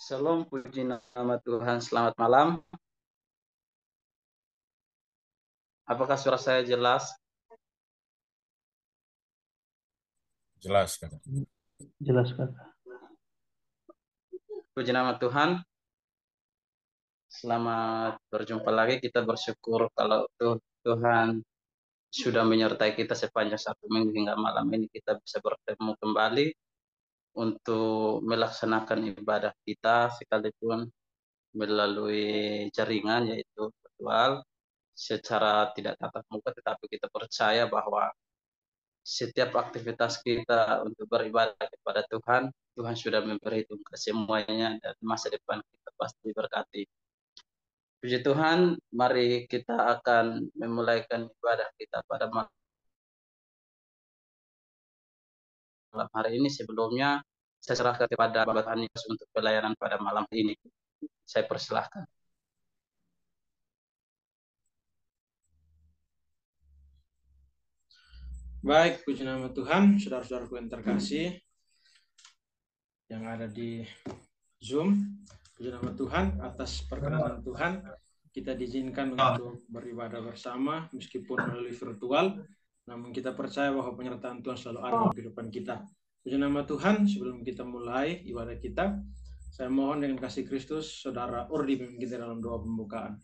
Salam puji nama Tuhan, selamat malam. Apakah suara saya jelas? Jelas kan? Jelas kan? Puji nama Tuhan, selamat berjumpa lagi. Kita bersyukur kalau Tuhan sudah menyertai kita sepanjang satu minggu hingga malam ini kita bisa bertemu kembali untuk melaksanakan ibadah kita sekalipun melalui jaringan yaitu virtual secara tidak tatap muka, tetapi kita percaya bahwa setiap aktivitas kita untuk beribadah kepada Tuhan, Tuhan sudah memperhitungkan semuanya dan masa depan kita pasti diberkati. Puji Tuhan, mari kita akan memulaikan ibadah kita pada malam hari ini. Sebelumnya, saya serahkan kepada Bapak Anies untuk pelayanan pada malam ini. Saya persilahkan. Baik, puji nama Tuhan, saudara-saudaraku yang terkasih yang ada di Zoom. Puji nama Tuhan, atas perkenanan Tuhan, kita diizinkan untuk beribadah bersama meskipun melalui virtual, namun kita percaya bahwa penyertaan Tuhan selalu ada dalam kehidupan kita. Puji nama Tuhan, sebelum kita mulai ibadah kita, saya mohon dengan kasih Kristus, saudara Urdi memimpin kita dalam doa pembukaan.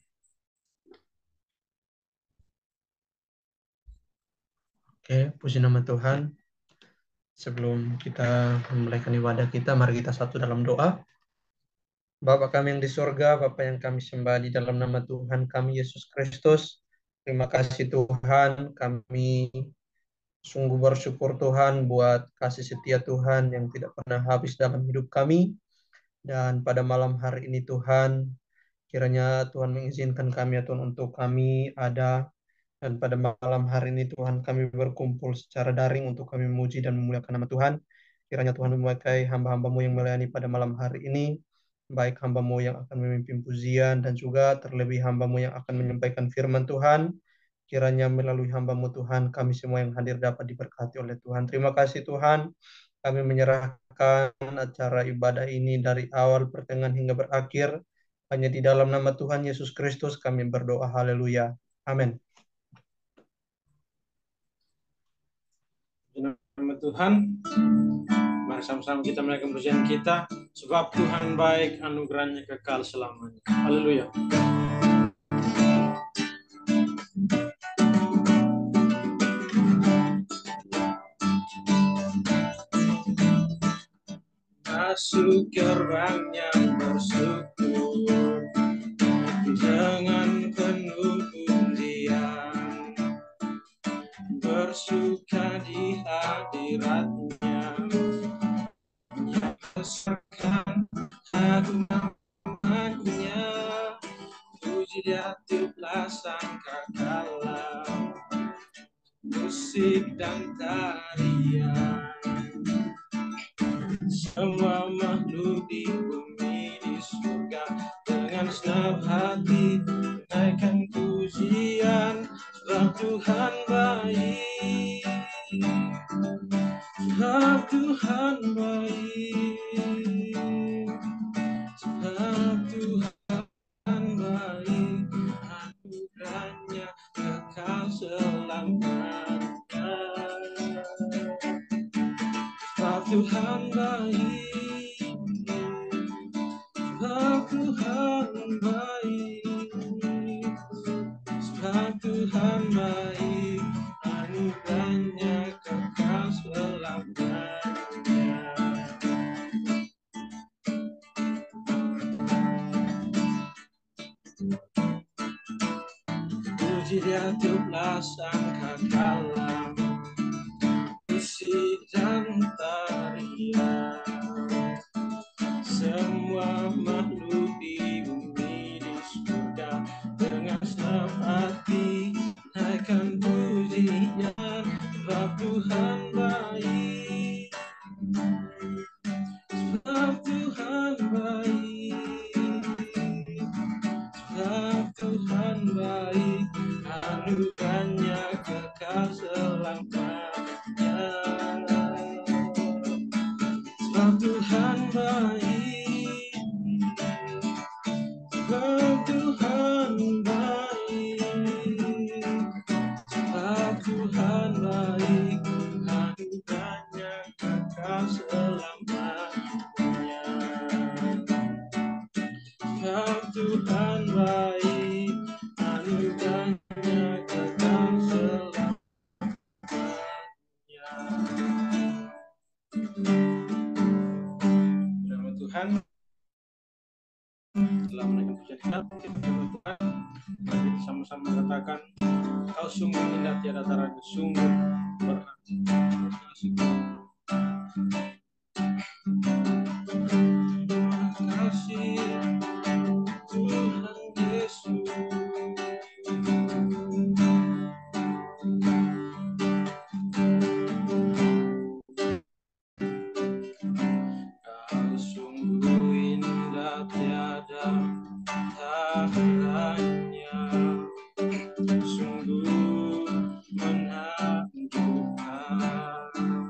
Oke, puji nama Tuhan. Sebelum kita memulaikan ibadah kita, mari kita satu dalam doa. Bapa kami yang di surga, Bapa yang kami sembah di dalam nama Tuhan kami Yesus Kristus. Terima kasih Tuhan, kami sungguh bersyukur Tuhan buat kasih setia Tuhan yang tidak pernah habis dalam hidup kami. Dan pada malam hari ini Tuhan, kiranya Tuhan mengizinkan kami ya Tuhan untuk kami ada. Dan pada malam hari ini Tuhan kami berkumpul secara daring untuk kami memuji dan memuliakan nama Tuhan. Kiranya Tuhan memakai hamba-hamba-Mu yang melayani pada malam hari ini. Baik hamba-Mu yang akan memimpin pujian dan juga terlebih hamba-Mu yang akan menyampaikan firman Tuhan. Kiranya melalui hamba-Mu Tuhan kami semua yang hadir dapat diberkati oleh Tuhan. Terima kasih Tuhan. Kami menyerahkan acara ibadah ini dari awal pertengahan hingga berakhir. Hanya di dalam nama Tuhan Yesus Kristus kami berdoa. Haleluya. Amin. Nama Tuhan, mari sama-sama kita menaikkan pujian kita, sebab Tuhan baik, anugerahnya kekal selamanya. Haleluya. Masuk gerbangnya bersyukur dengan penuh pujian, bersuka di hadiratnya, menyatakan agung namanya, puji dia tiuplah sangkakala, musik dan tarian. Semua makhluk di bumi di surga dengan senang hati menaikkan pujian, sebab Tuhan baik, sebab Tuhan baik, sebab Tuhan baik, anugerahnya kekal selamanya. Sebab Tuhan baik, sebab Tuhan baik, sebab Tuhan baik, anugerahnya kekal selamanya. Puji dia tiuplah sangkakala, musik dan tarian. Semua makhluk di bumi di surga dengan senang hati naikkan pujian, sebab Tuhan baik, sebab Tuhan baik, sebab Tuhan baik, anugerahnya kekal selamanya. Sebab Tuhan baik, Tuhan baik, anugerahnya kekal selamanya. Nama Tuhan telah menaikkan pujian kita Tuhan. Mari kita sama-sama katakan, Kau sungguh indah tiada tara, sungguh berarti. Terima kasih Tuhan Yesus. Kau sungguh indah tiada taranya, sungguh menakjubkan,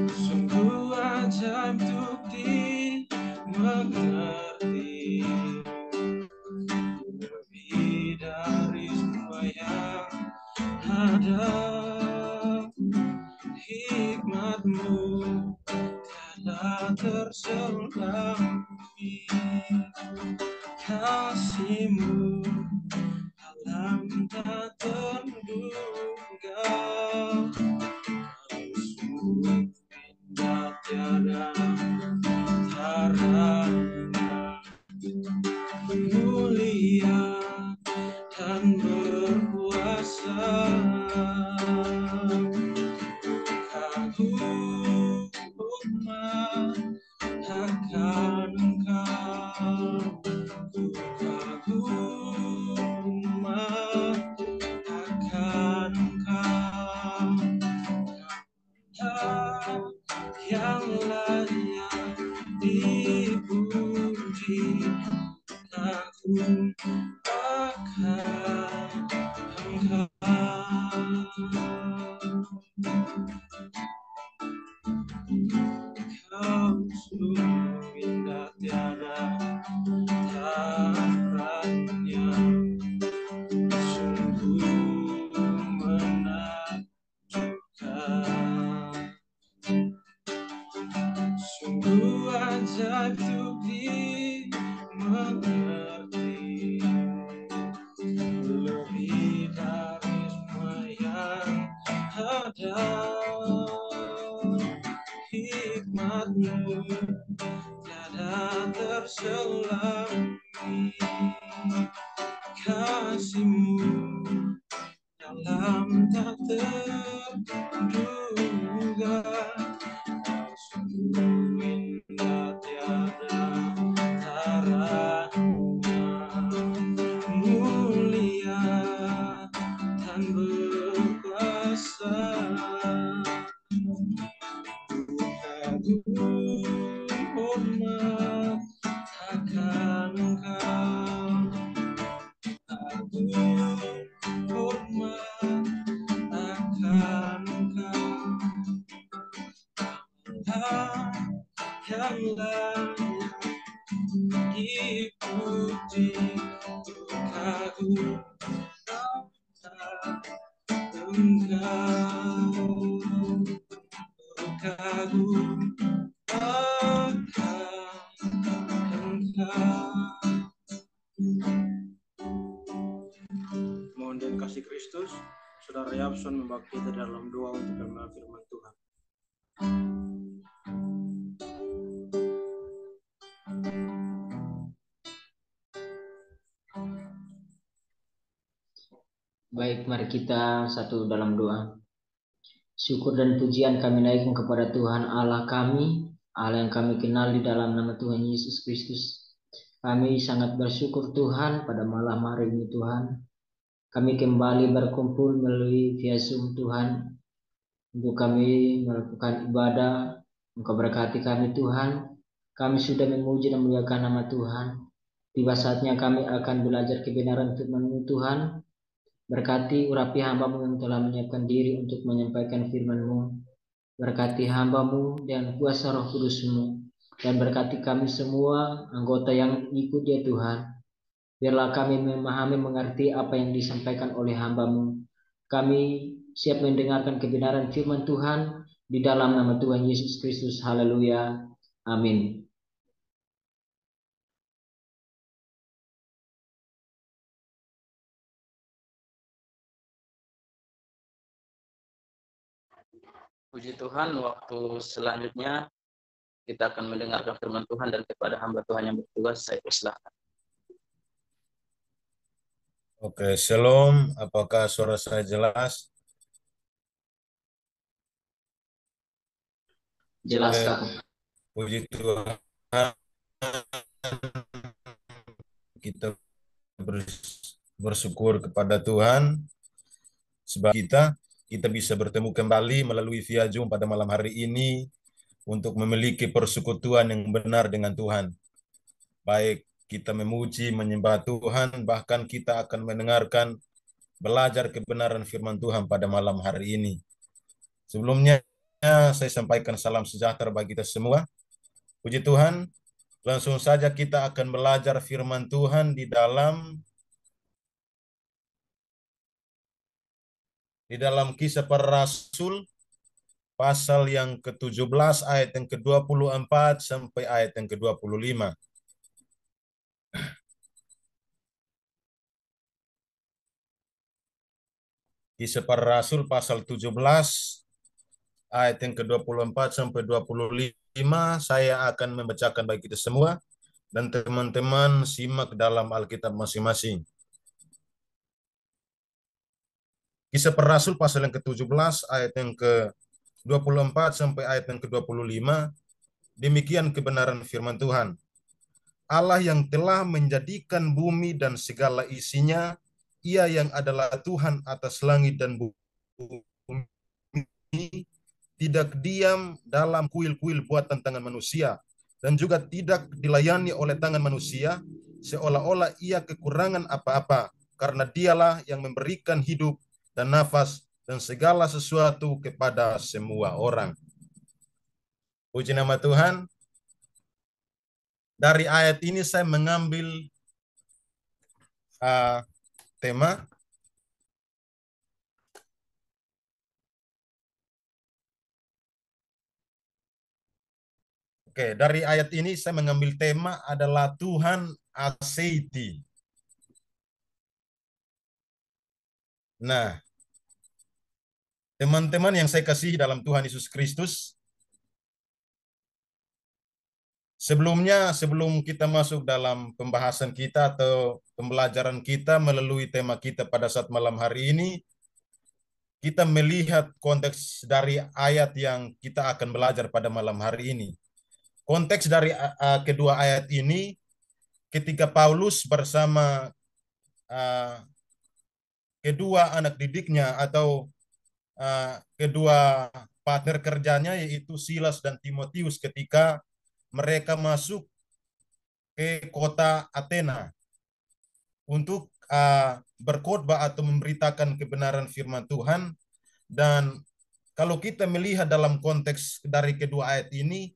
sungguh ajaib untuk dimengerti, lebih dari semua yang ada. Hikmat-Mu tiada terselami, kasih-Mu alam tak terduga. Kau sungguh indah tiada taranya, mulia dan berkuasa. Kagum akan Engkau, ku kagum akan Engkau, yang layak dipuji. Kagum akan Engkau. Kau sungguh indah tiada taranya, sungguh menakjubkan, sungguh ajaib untuk dimengerti, lebih dari semua yang ada. Hikmat-Mu tiada terselami, kasih-Mu dalam tak terduga. Kau sungguh indah tiada taranya, mulia dan berkuasa. Hormat akan Engkau, kagum hormat akan Engkau, yang layak dipuji. Kagum akan Engkau, kagum akan Engkau. Mohon dan kasih Kristus, Saudara Yapson membawa kita dalam doa untuk pembacaan firman Tuhan. Baik, mari kita satu dalam doa. Syukur dan pujian kami naikkan kepada Tuhan Allah kami, Allah yang kami kenal di dalam nama Tuhan Yesus Kristus. Kami sangat bersyukur Tuhan pada malam hari ini Tuhan. Kami kembali berkumpul melalui via Zoom Tuhan, untuk kami melakukan ibadah. Engkau berkati kami Tuhan. Kami sudah memuji dan memuliakan nama Tuhan. Tiba saatnya kami akan belajar kebenaran firman-Mu Tuhan. Berkati urapi hamba-Mu yang telah menyiapkan diri untuk menyampaikan firman-Mu. Berkati hamba-Mu dan kuasa Roh Kudus-Mu. Dan berkati kami semua anggota yang ikut ya Tuhan. Biarlah kami memahami, mengerti apa yang disampaikan oleh hamba-Mu. Kami siap mendengarkan kebenaran firman Tuhan di dalam nama Tuhan Yesus Kristus. Haleluya. Amin. Puji Tuhan, waktu selanjutnya kita akan mendengarkan firman Tuhan, dan kepada hamba Tuhan yang bertugas saya persilahkan. Oke, Shalom. Apakah suara saya jelas? Jelas, Oke, Kak. puji Tuhan. Kita bersyukur kepada Tuhan sebab kita bisa bertemu kembali melalui via Zoom pada malam hari ini untuk memiliki persekutuan yang benar dengan Tuhan. Baik kita memuji, menyembah Tuhan, bahkan kita akan mendengarkan, belajar kebenaran firman Tuhan pada malam hari ini. Sebelumnya, saya sampaikan salam sejahtera bagi kita semua. Puji Tuhan, langsung saja kita akan belajar firman Tuhan di dalam Kisah Para Rasul, pasal yang ke-17, ayat yang ke-24 sampai ayat yang ke-25. Kisah Para Rasul pasal 17, ayat yang ke-24 sampai 25, saya akan membacakan bagi kita semua, dan teman-teman simak dalam Alkitab masing-masing. Kisah Para Rasul pasal yang ke-17, ayat yang ke-24 sampai ayat yang ke-25, demikian kebenaran firman Tuhan. Allah yang telah menjadikan bumi dan segala isinya, Ia yang adalah Tuhan atas langit dan bumi, tidak diam dalam kuil-kuil buatan tangan manusia, dan juga tidak dilayani oleh tangan manusia, seolah-olah Ia kekurangan apa-apa, karena Dialah yang memberikan hidup dan nafas dan segala sesuatu kepada semua orang. Puji nama Tuhan. Dari ayat ini saya mengambil tema dari ayat ini saya mengambil tema adalah Tuhan Aseiti. Nah, teman-teman yang saya kasihi dalam Tuhan Yesus Kristus, sebelum kita masuk dalam pembahasan kita atau pembelajaran kita melalui tema kita pada saat malam hari ini, kita melihat konteks dari ayat yang kita akan belajar pada malam hari ini. Konteks dari kedua ayat ini, ketika Paulus bersama kedua anak didiknya atau kedua partner kerjanya, yaitu Silas dan Timotius, ketika mereka masuk ke kota Athena untuk berkhotbah atau memberitakan kebenaran firman Tuhan. Dan kalau kita melihat dalam konteks dari kedua ayat ini,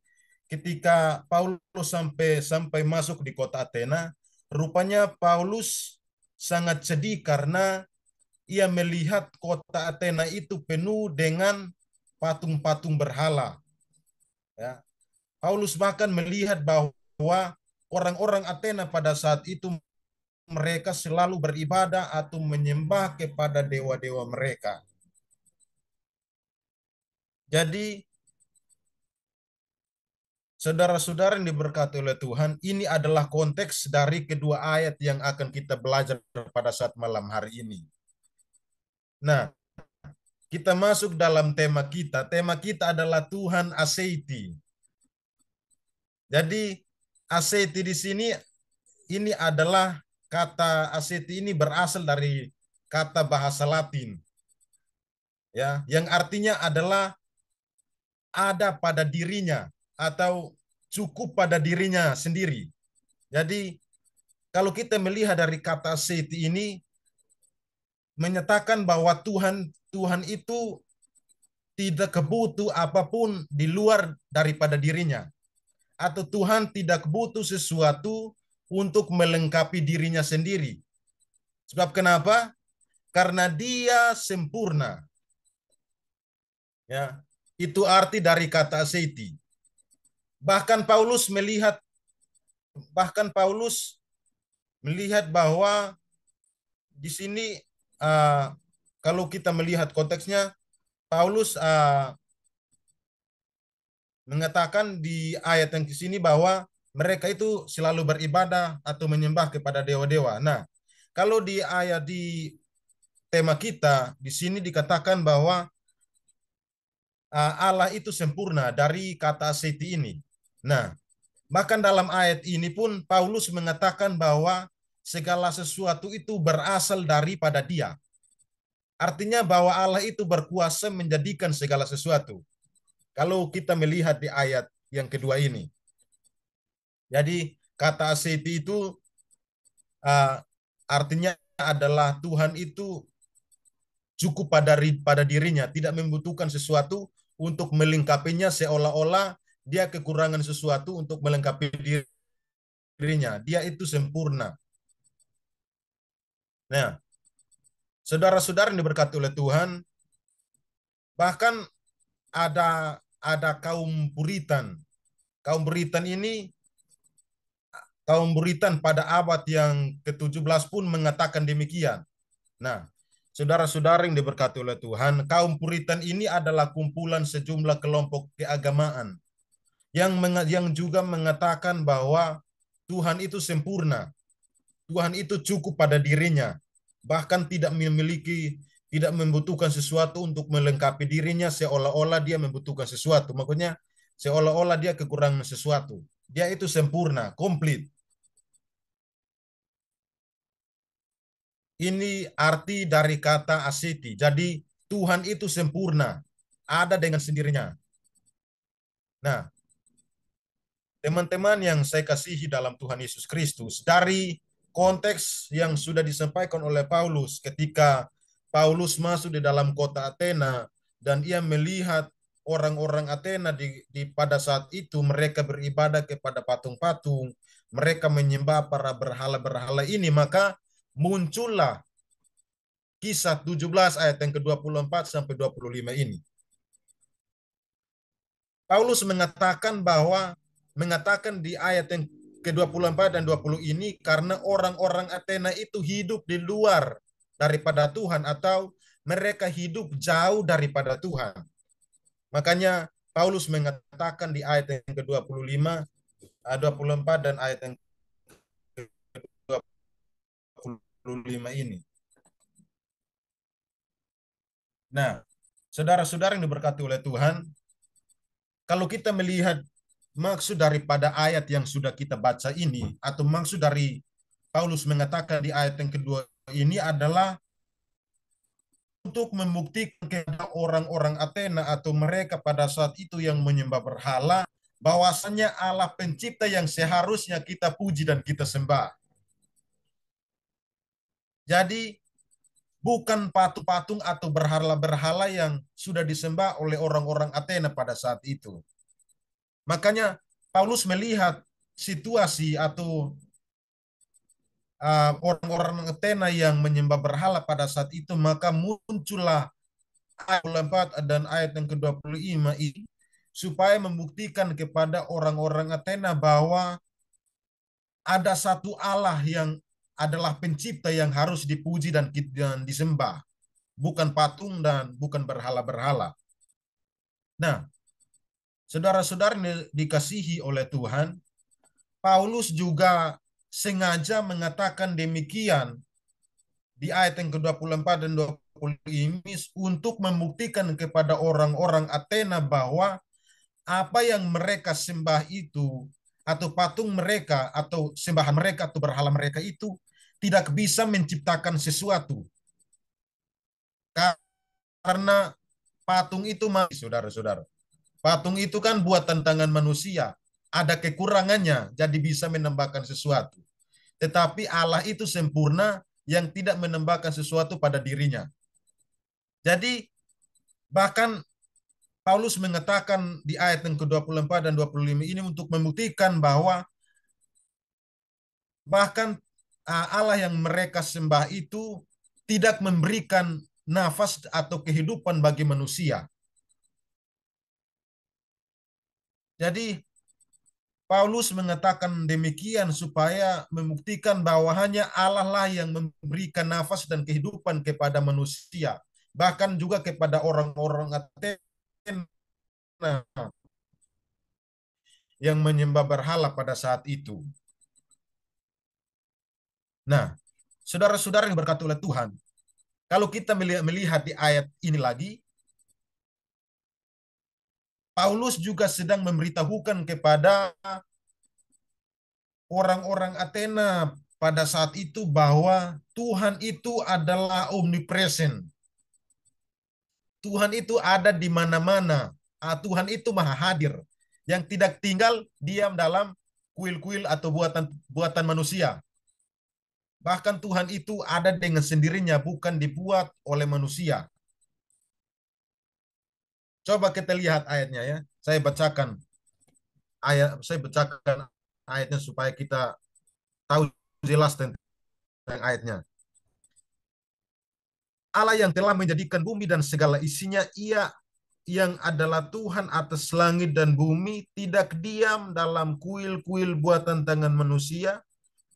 ketika Paulus sampai masuk di kota Athena, rupanya Paulus sangat sedih karena ia melihat kota Athena itu penuh dengan patung-patung berhala. Ya. Paulus bahkan melihat bahwa orang-orang Athena pada saat itu mereka selalu beribadah atau menyembah kepada dewa-dewa mereka. Jadi, saudara-saudara yang diberkati oleh Tuhan, ini adalah konteks dari kedua ayat yang akan kita belajar pada saat malam hari ini. Nah, kita masuk dalam tema kita. Tema kita adalah Tuhan Aseiti. Jadi, Aseiti di sini, ini adalah kata Aseiti ini berasal dari kata bahasa Latin. Ya, yang artinya adalah ada pada dirinya atau cukup pada dirinya sendiri. Jadi kalau kita melihat dari kata Aseiti ini menyatakan bahwa Tuhan itu tidak butuh apapun di luar daripada dirinya, atau Tuhan tidak butuh sesuatu untuk melengkapi dirinya sendiri. Sebab kenapa? Karena Dia sempurna. Ya, itu arti dari kata Aseiti. Bahkan Paulus melihat bahwa di sini kalau kita melihat konteksnya, Paulus mengatakan di ayat yang ke sini bahwa mereka itu selalu beribadah atau menyembah kepada dewa-dewa. Nah, kalau di ayat di tema kita di sini dikatakan bahwa Allah itu sempurna dari kata aseti ini. Nah, bahkan dalam ayat ini pun Paulus mengatakan bahwa segala sesuatu itu berasal daripada Dia. Artinya bahwa Allah itu berkuasa menjadikan segala sesuatu. Kalau kita melihat di ayat yang kedua ini. Jadi kata aseti itu artinya adalah Tuhan itu cukup pada dirinya, tidak membutuhkan sesuatu untuk melengkapinya, seolah-olah dia kekurangan sesuatu untuk melengkapi dirinya. Dia itu sempurna. Nah, saudara-saudara yang diberkati oleh Tuhan, bahkan ada kaum Puritan. Kaum Puritan ini, kaum Puritan pada abad yang ke-17 pun mengatakan demikian. Nah, saudara-saudara yang diberkati oleh Tuhan, kaum Puritan ini adalah kumpulan sejumlah kelompok keagamaan yang juga mengatakan bahwa Tuhan itu sempurna. Tuhan itu cukup pada dirinya. Bahkan tidak membutuhkan sesuatu untuk melengkapi dirinya, seolah-olah dia membutuhkan sesuatu. Makanya seolah-olah dia kekurangan sesuatu. Dia itu sempurna, komplit. Ini arti dari kata aseti. Jadi Tuhan itu sempurna, ada dengan sendirinya. Nah, teman-teman yang saya kasihi dalam Tuhan Yesus Kristus, dari konteks yang sudah disampaikan oleh Paulus ketika Paulus masuk di dalam kota Athena dan ia melihat orang-orang Athena pada saat itu mereka beribadah kepada patung-patung, mereka menyembah para berhala-berhala ini, maka muncullah Kisah 17 ayat yang ke-24 sampai 25 ini. Paulus mengatakan di ayat yang ke-24 dan 20 ini karena orang-orang Athena itu hidup di luar daripada Tuhan atau mereka hidup jauh daripada Tuhan. Makanya Paulus mengatakan di ayat yang ke-25, 24 dan ayat yang ke-25 ini. Nah, saudara-saudara yang diberkati oleh Tuhan, kalau kita melihat maksud daripada ayat yang sudah kita baca ini, atau maksud dari Paulus mengatakan di ayat yang kedua ini adalah untuk membuktikan kepada orang-orang Athena atau mereka pada saat itu yang menyembah berhala, bahwasanya Allah pencipta yang seharusnya kita puji dan kita sembah. Jadi, bukan patung-patung atau berhala-berhala yang sudah disembah oleh orang-orang Athena pada saat itu. Makanya Paulus melihat situasi atau orang-orang Athena yang menyembah berhala pada saat itu, maka muncullah ayat 24 dan ayat yang ke-25 ini supaya membuktikan kepada orang-orang Athena bahwa ada satu Allah yang adalah pencipta yang harus dipuji dan disembah, bukan patung dan bukan berhala-berhala. Nah, saudara-saudara dikasihi oleh Tuhan, Paulus juga sengaja mengatakan demikian di ayat yang ke-24 dan 20 ini untuk membuktikan kepada orang-orang Athena bahwa apa yang mereka sembah itu atau patung mereka atau sembahan mereka atau berhala mereka itu tidak bisa menciptakan sesuatu. Karena patung itu, saudara-saudara, patung itu kan buatan tangan manusia. Ada kekurangannya, jadi bisa menambahkan sesuatu. Tetapi Allah itu sempurna yang tidak menambahkan sesuatu pada dirinya. Jadi, bahkan Paulus mengatakan di ayat yang ke-24 dan 25 ini untuk membuktikan bahwa bahkan Allah yang mereka sembah itu tidak memberikan nafas atau kehidupan bagi manusia. Jadi Paulus mengatakan demikian supaya membuktikan bahwa hanya Allah lah yang memberikan nafas dan kehidupan kepada manusia, bahkan juga kepada orang-orang Athena. yang menyembah berhala pada saat itu. Nah, saudara-saudara yang berkati oleh Tuhan, kalau kita melihat di ayat ini lagi, Paulus juga sedang memberitahukan kepada orang-orang Athena pada saat itu bahwa Tuhan itu adalah omnipresent. Tuhan itu ada di mana-mana. Tuhan itu maha hadir, yang tidak tinggal diam dalam kuil-kuil atau buatan manusia. Bahkan Tuhan itu ada dengan sendirinya, bukan dibuat oleh manusia. Coba kita lihat ayatnya ya. Saya bacakan ayatnya supaya kita tahu jelas tentang ayatnya. Allah yang telah menjadikan bumi dan segala isinya, Ia yang adalah Tuhan atas langit dan bumi, tidak diam dalam kuil-kuil buatan tangan manusia,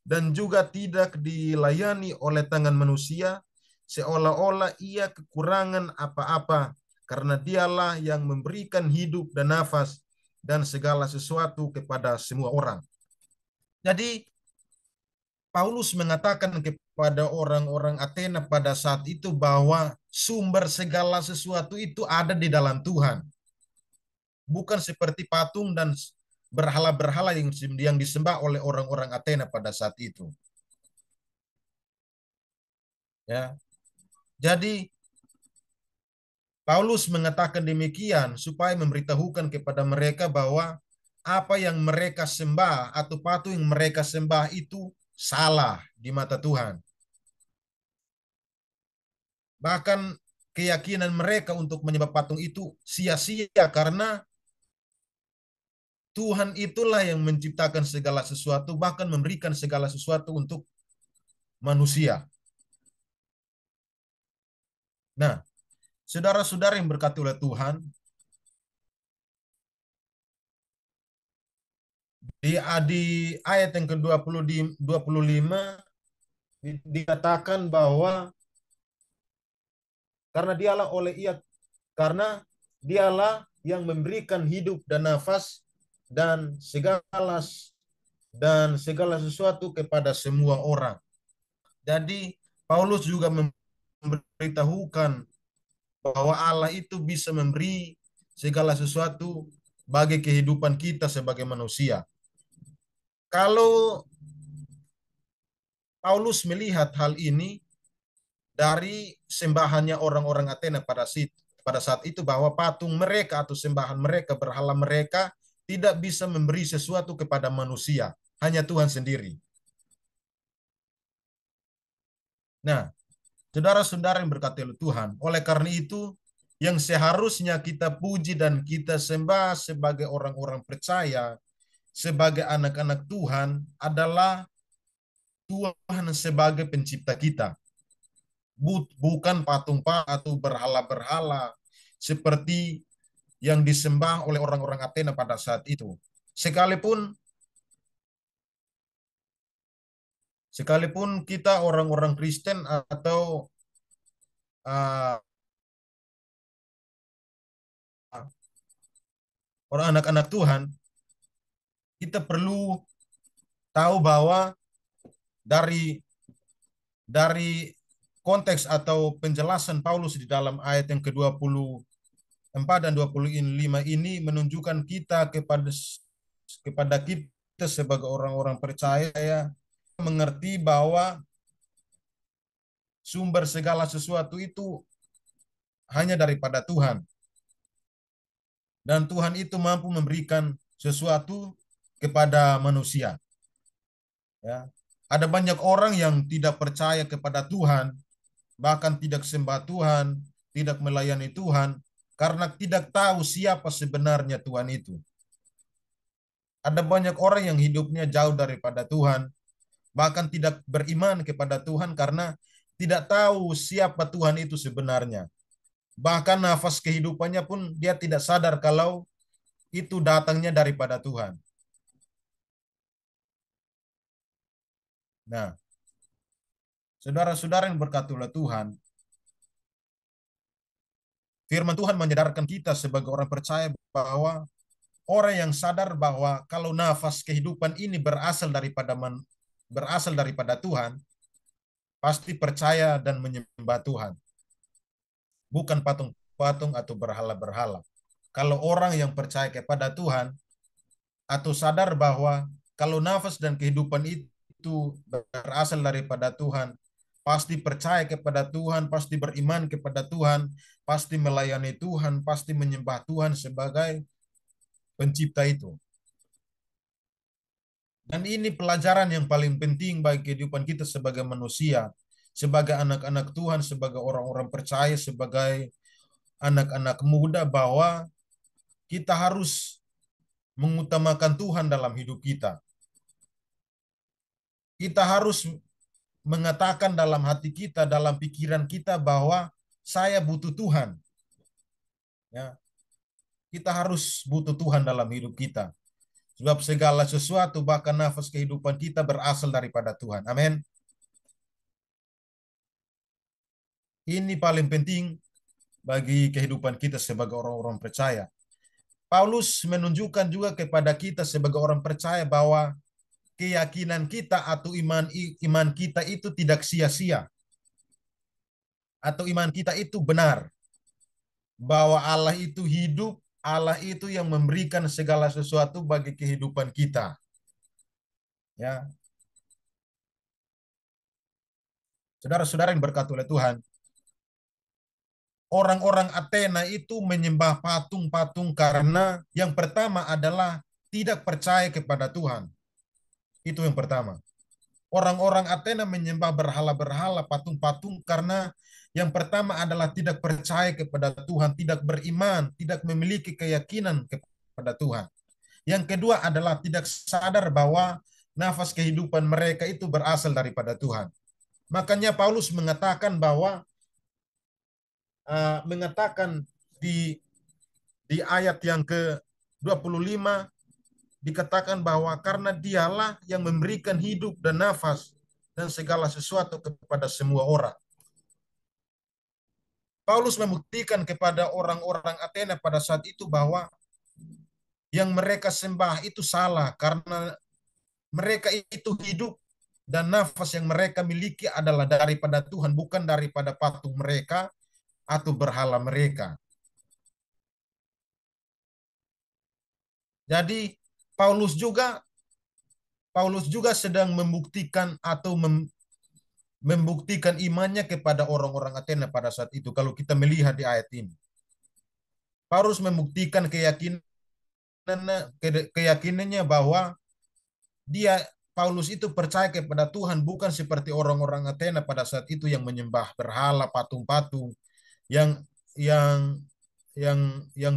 dan juga tidak dilayani oleh tangan manusia, seolah-olah Ia kekurangan apa-apa, karena Dialah yang memberikan hidup dan nafas dan segala sesuatu kepada semua orang. Jadi, Paulus mengatakan kepada orang-orang Athena pada saat itu bahwa sumber segala sesuatu itu ada di dalam Tuhan. Bukan seperti patung dan berhala-berhala yang disembah oleh orang-orang Athena pada saat itu. Ya. Jadi Paulus mengatakan demikian supaya memberitahukan kepada mereka bahwa apa yang mereka sembah atau patung yang mereka sembah itu salah di mata Tuhan. Bahkan keyakinan mereka untuk menyembah patung itu sia-sia karena Tuhan itulah yang menciptakan segala sesuatu, bahkan memberikan segala sesuatu untuk manusia. Nah, saudara-saudara yang berkati oleh Tuhan, di ayat yang ke-25 dikatakan bahwa karena dialah yang memberikan hidup dan nafas dan segala sesuatu kepada semua orang. Jadi Paulus juga memberitahukan bahwa Allah itu bisa memberi segala sesuatu bagi kehidupan kita sebagai manusia. Kalau Paulus melihat hal ini dari sembahannya orang-orang Athena pada saat itu, bahwa patung mereka atau sembahan mereka, berhala mereka tidak bisa memberi sesuatu kepada manusia, hanya Tuhan sendiri. Nah, saudara-saudara yang berkati oleh Tuhan, oleh karena itu yang seharusnya kita puji dan kita sembah sebagai orang-orang percaya, sebagai anak-anak Tuhan adalah Tuhan sebagai pencipta kita. Bukan patung-patung atau berhala-berhala seperti yang disembah oleh orang-orang Athena pada saat itu. Sekalipun kita orang-orang Kristen atau orang anak-anak Tuhan, kita perlu tahu bahwa dari konteks atau penjelasan Paulus di dalam ayat yang ke-24 dan 25 ini menunjukkan kita kepada kita sebagai orang-orang percaya mengerti bahwa sumber segala sesuatu itu hanya daripada Tuhan. Dan Tuhan itu mampu memberikan sesuatu kepada manusia. Ya. Ada banyak orang yang tidak percaya kepada Tuhan, bahkan tidak sembah Tuhan, tidak melayani Tuhan, karena tidak tahu siapa sebenarnya Tuhan itu. Ada banyak orang yang hidupnya jauh daripada Tuhan, bahkan tidak beriman kepada Tuhan karena tidak tahu siapa Tuhan itu sebenarnya. Bahkan nafas kehidupannya pun dia tidak sadar kalau itu datangnya daripada Tuhan. Nah, saudara-saudara yang berkati oleh Tuhan, firman Tuhan menyadarkan kita sebagai orang percaya bahwa orang yang sadar bahwa kalau nafas kehidupan ini berasal daripada Tuhan, pasti percaya dan menyembah Tuhan, bukan patung-patung atau berhala-berhala. Kalau orang yang percaya kepada Tuhan atau sadar bahwa kalau nafas dan kehidupan itu berasal daripada Tuhan, pasti percaya kepada Tuhan, pasti beriman kepada Tuhan, pasti melayani Tuhan, pasti menyembah Tuhan sebagai pencipta itu. Dan ini pelajaran yang paling penting bagi kehidupan kita sebagai manusia, sebagai anak-anak Tuhan, sebagai orang-orang percaya, sebagai anak-anak muda, bahwa kita harus mengutamakan Tuhan dalam hidup kita. Kita harus mengatakan dalam hati kita, dalam pikiran kita bahwa saya butuh Tuhan. Ya. Kita harus butuh Tuhan dalam hidup kita. Sebab segala sesuatu, bahkan nafas kehidupan kita berasal daripada Tuhan. Amin. Ini paling penting bagi kehidupan kita sebagai orang-orang percaya. Paulus menunjukkan juga kepada kita sebagai orang percaya bahwa keyakinan kita atau iman kita itu tidak sia-sia. Atau iman kita itu benar. Bahwa Allah itu hidup, Allah itu yang memberikan segala sesuatu bagi kehidupan kita. Ya. Saudara-saudara yang berkati oleh Tuhan, orang-orang Athena itu menyembah patung-patung karena yang pertama adalah tidak percaya kepada Tuhan. Itu yang pertama. Orang-orang Athena menyembah berhala-berhala, patung-patung karena yang pertama adalah tidak percaya kepada Tuhan, tidak beriman, tidak memiliki keyakinan kepada Tuhan. Yang kedua adalah tidak sadar bahwa nafas kehidupan mereka itu berasal daripada Tuhan. Makanya Paulus mengatakan bahwa di ayat yang ke-25 dikatakan bahwa karena dialah yang memberikan hidup dan nafas dan segala sesuatu kepada semua orang. Paulus membuktikan kepada orang-orang Athena pada saat itu bahwa yang mereka sembah itu salah karena mereka itu hidup dan nafas yang mereka miliki adalah daripada Tuhan, bukan daripada patung mereka atau berhala mereka. Jadi Paulus juga sedang membuktikan atau membuktikan imannya kepada orang-orang Athena pada saat itu. Kalau kita melihat di ayat ini, Paulus membuktikan keyakinannya bahwa Paulus itu percaya kepada Tuhan, bukan seperti orang-orang Athena pada saat itu yang menyembah berhala, patung-patung yang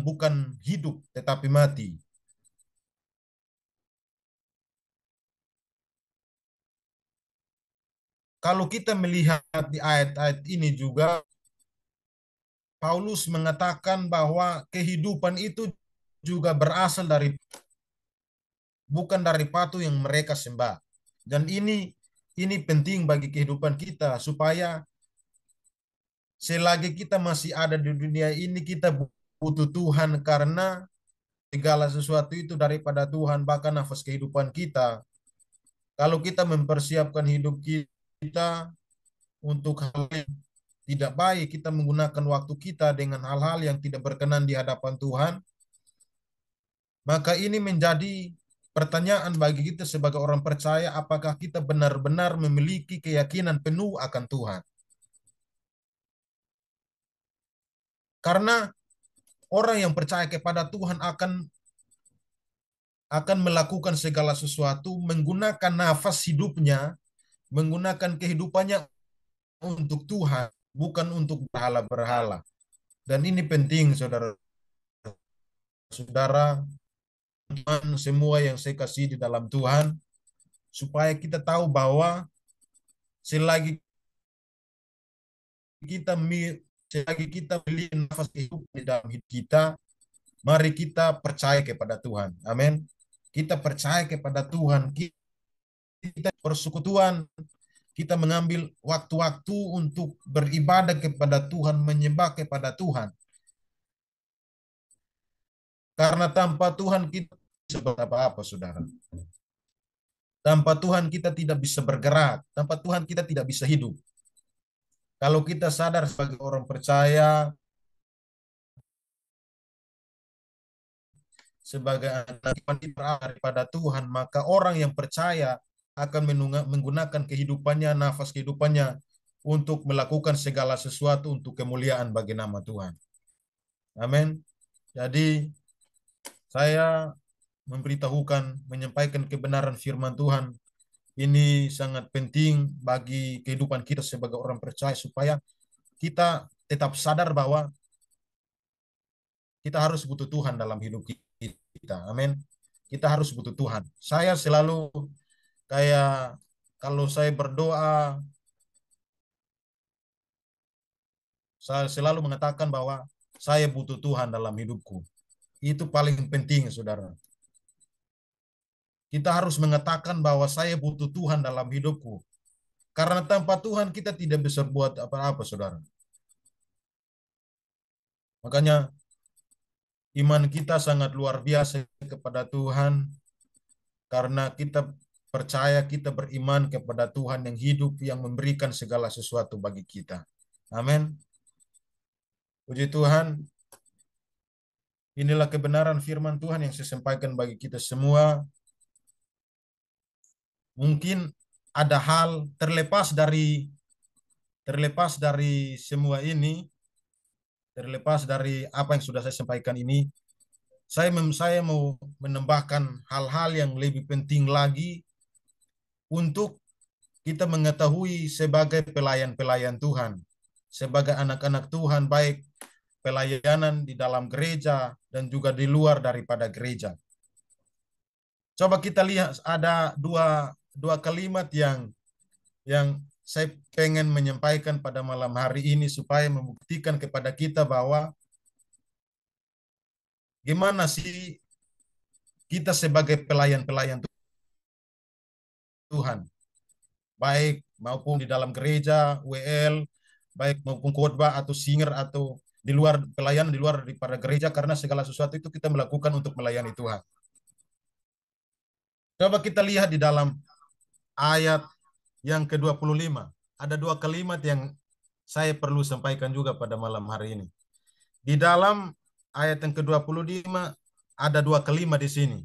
bukan hidup tetapi mati. Kalau kita melihat di ayat-ayat ini juga, Paulus mengatakan bahwa kehidupan itu juga berasal bukan dari patung yang mereka sembah. Dan ini penting bagi kehidupan kita, supaya selagi kita masih ada di dunia ini, kita butuh Tuhan, karena segala sesuatu itu daripada Tuhan, bahkan nafas kehidupan kita. Kalau kita mempersiapkan hidup kita untuk hal yang tidak baik, kita menggunakan waktu kita dengan hal-hal yang tidak berkenan di hadapan Tuhan, maka ini menjadi pertanyaan bagi kita sebagai orang percaya, apakah kita benar-benar memiliki keyakinan penuh akan Tuhan. Karena orang yang percaya kepada Tuhan akan melakukan segala sesuatu menggunakan nafas hidupnya, menggunakan kehidupannya untuk Tuhan, bukan untuk berhala-berhala. Dan ini penting, saudara-saudara, teman semua yang saya kasih di dalam Tuhan, supaya kita tahu bahwa selagi kita beli nafas hidup di dalam hidup kita, mari kita percaya kepada Tuhan. Amin. Kita percaya kepada Tuhan. Kita persekutuan. Kita mengambil waktu-waktu untuk beribadah kepada Tuhan, menyembah kepada Tuhan. Karena tanpa Tuhan kita seperti apa-apa, saudara. Tanpa Tuhan kita tidak bisa bergerak. Tanpa Tuhan kita tidak bisa hidup. Kalau kita sadar sebagai orang percaya, sebagai anak yang daripada Tuhan, maka orang yang percaya akan menggunakan kehidupannya, nafas kehidupannya untuk melakukan segala sesuatu untuk kemuliaan bagi nama Tuhan. Amin. Jadi saya memberitahukan, menyampaikan kebenaran firman Tuhan. Ini sangat penting bagi kehidupan kita sebagai orang percaya supaya kita tetap sadar bahwa kita harus butuh Tuhan dalam hidup kita. Amin. Kita harus butuh Tuhan. Saya selalu kayak kalau saya berdoa, saya selalu mengatakan bahwa saya butuh Tuhan dalam hidupku. Itu paling penting, saudara. Kita harus mengatakan bahwa saya butuh Tuhan dalam hidupku. Karena tanpa Tuhan kita tidak bisa buat apa-apa, saudara. Makanya iman kita sangat luar biasa kepada Tuhan. Karena kita percaya, kita beriman kepada Tuhan yang hidup, yang memberikan segala sesuatu bagi kita. Amin. Puji Tuhan. Inilah kebenaran firman Tuhan yang saya sampaikan bagi kita semua. Mungkin ada hal terlepas dari semua ini, terlepas dari apa yang sudah saya sampaikan ini, saya mau menambahkan hal-hal yang lebih penting lagi untuk kita mengetahui sebagai pelayan-pelayan Tuhan, sebagai anak-anak Tuhan, baik pelayanan di dalam gereja dan juga di luar daripada gereja. Coba kita lihat ada dua kalimat yang saya pengen menyampaikan pada malam hari ini supaya membuktikan kepada kita bahwa gimana sih kita sebagai pelayan-pelayan Tuhan, baik maupun di dalam gereja, WL, baik maupun khotbah atau singer atau di luar pelayanan di luar daripada gereja, karena segala sesuatu itu kita melakukan untuk melayani Tuhan. Coba kita lihat di dalam ayat yang ke-25. Ada dua kalimat yang saya perlu sampaikan juga pada malam hari ini. Di dalam ayat yang ke-25 ada dua kalimat di sini.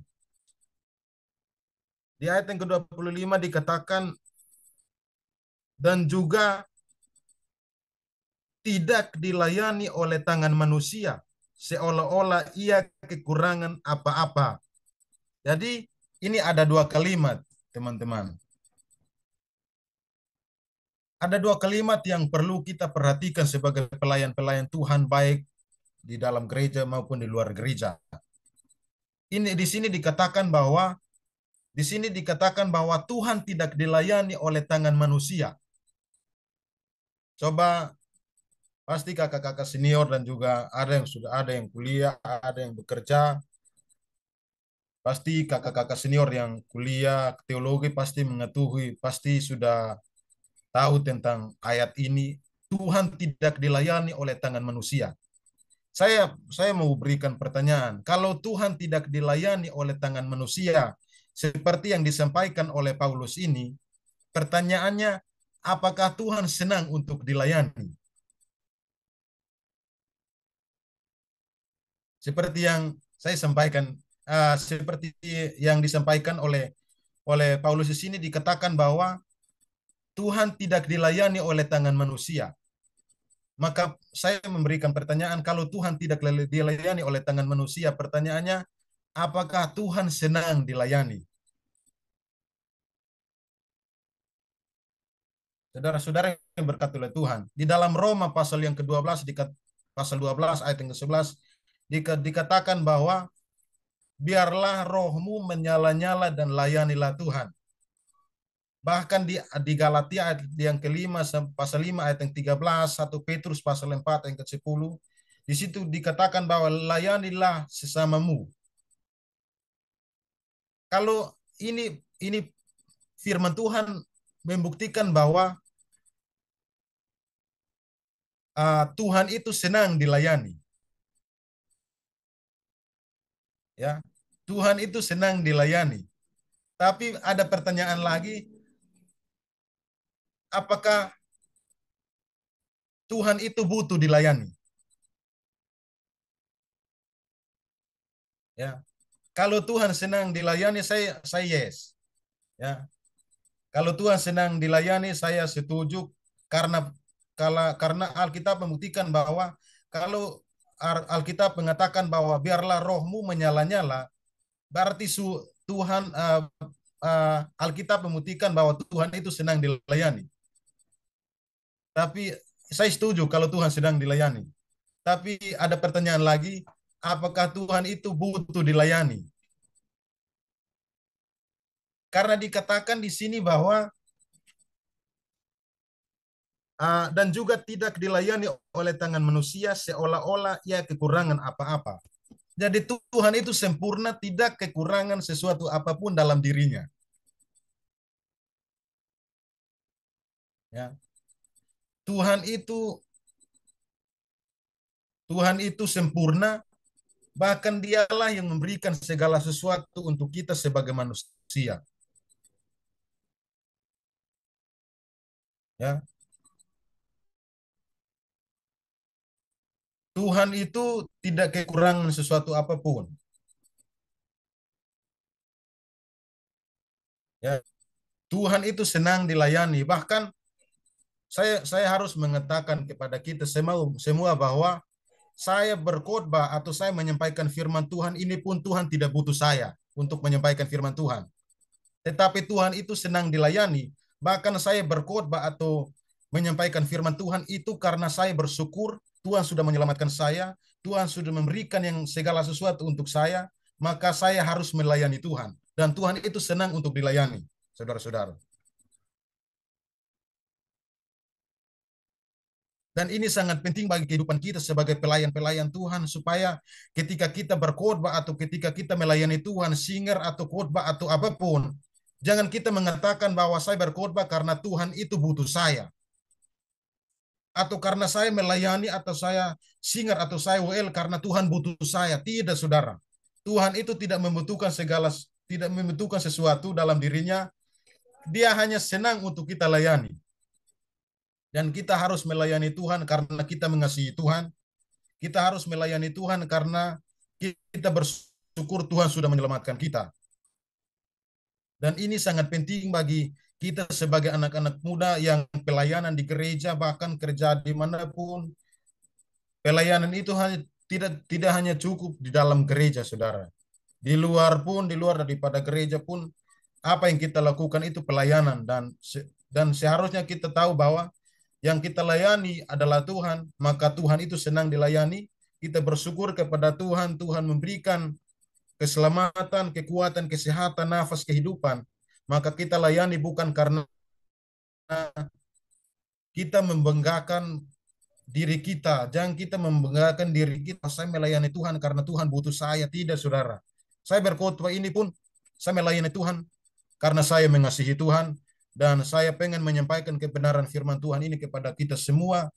Di ayat yang ke-25 dikatakan, dan juga tidak dilayani oleh tangan manusia, seolah-olah ia kekurangan apa-apa. Jadi ini ada dua kalimat, teman-teman. Ada dua kalimat yang perlu kita perhatikan sebagai pelayan-pelayan Tuhan, baik di dalam gereja maupun di luar gereja. Di sini dikatakan bahwa Tuhan tidak dilayani oleh tangan manusia. Coba pasti kakak-kakak senior dan juga ada yang sudah ada yang kuliah, ada yang bekerja. Pasti kakak-kakak senior yang kuliah teologi pasti mengetahui, pasti sudah tahu tentang ayat ini. Tuhan tidak dilayani oleh tangan manusia. Saya mau berikan pertanyaan. Kalau Tuhan tidak dilayani oleh tangan manusia, seperti yang disampaikan oleh Paulus ini, pertanyaannya, apakah Tuhan senang untuk dilayani? Seperti yang saya sampaikan, seperti yang disampaikan oleh Paulus di sini dikatakan bahwa Tuhan tidak dilayani oleh tangan manusia. Maka saya memberikan pertanyaan, kalau Tuhan tidak dilayani oleh tangan manusia, pertanyaannya, apakah Tuhan senang dilayani? Saudara-saudara yang berkati oleh Tuhan, di dalam Roma pasal yang ke-12, pasal 12 ayat yang ke-11, dikatakan bahwa biarlah rohmu menyala-nyala dan layanilah Tuhan. Bahkan di Galatia ayat yang ke-5, pasal 5 ayat yang 13, 1 Petrus pasal 4 ayat yang ke-10, di situ dikatakan bahwa layanilah sesamamu. Kalau ini firman Tuhan membuktikan bahwa Tuhan itu senang dilayani. Ya, Tuhan itu senang dilayani. Tapi ada pertanyaan lagi, apakah Tuhan itu butuh dilayani? Ya, kalau Tuhan senang dilayani, saya yes. Ya, kalau Tuhan senang dilayani, saya setuju karena karena Alkitab membuktikan bahwa kalau Alkitab mengatakan bahwa biarlah rohmu menyala-nyala, berarti Tuhan Alkitab membuktikan bahwa Tuhan itu senang dilayani. Tapi saya setuju kalau Tuhan sedang dilayani. Tapi ada pertanyaan lagi, apakah Tuhan itu butuh dilayani? Karena dikatakan di sini bahwa dan juga tidak dilayani oleh tangan manusia seolah-olah ia kekurangan apa-apa. Jadi Tuhan itu sempurna, tidak kekurangan sesuatu apapun dalam dirinya. Ya. Tuhan itu sempurna, bahkan dialah yang memberikan segala sesuatu untuk kita sebagai manusia. Ya. Tuhan itu tidak kekurangan sesuatu apapun. Ya. Tuhan itu senang dilayani. Bahkan saya harus mengatakan kepada kita semua bahwa saya berkhotbah atau saya menyampaikan firman Tuhan ini pun Tuhan tidak butuh saya untuk menyampaikan firman Tuhan. Tetapi Tuhan itu senang dilayani. Bahkan saya berkhotbah atau menyampaikan firman Tuhan itu karena saya bersyukur Tuhan sudah menyelamatkan saya, Tuhan sudah memberikan yang segala sesuatu untuk saya, maka saya harus melayani Tuhan. Dan Tuhan itu senang untuk dilayani, saudara-saudara. Dan ini sangat penting bagi kehidupan kita sebagai pelayan-pelayan Tuhan, supaya ketika kita berkhotbah atau ketika kita melayani Tuhan, singer atau khotbah atau apapun, jangan kita mengatakan bahwa saya berkhotbah karena Tuhan itu butuh saya. Atau karena saya melayani atau saya singer atau saya WL karena Tuhan butuh saya. Tidak, saudara. Tuhan itu tidak membutuhkan sesuatu dalam dirinya. Dia hanya senang untuk kita layani. Dan kita harus melayani Tuhan karena kita mengasihi Tuhan. Kita harus melayani Tuhan karena kita bersyukur Tuhan sudah menyelamatkan kita. Dan ini sangat penting bagi kita sebagai anak-anak muda yang pelayanan di gereja, bahkan kerja dimanapun. Pelayanan itu tidak hanya cukup di dalam gereja, saudara. Di luar pun, di luar daripada gereja pun, apa yang kita lakukan itu pelayanan. Dan seharusnya kita tahu bahwa yang kita layani adalah Tuhan, maka Tuhan itu senang dilayani. Kita bersyukur kepada Tuhan, Tuhan memberikan keselamatan, kekuatan, kesehatan, nafas, kehidupan. Maka kita layani bukan karena kita membanggakan diri kita. Jangan kita membanggakan diri kita, saya melayani Tuhan karena Tuhan butuh saya. Tidak, saudara. Saya berkhotbah ini pun, saya melayani Tuhan karena saya mengasihi Tuhan. Dan saya pengen menyampaikan kebenaran firman Tuhan ini kepada kita semua,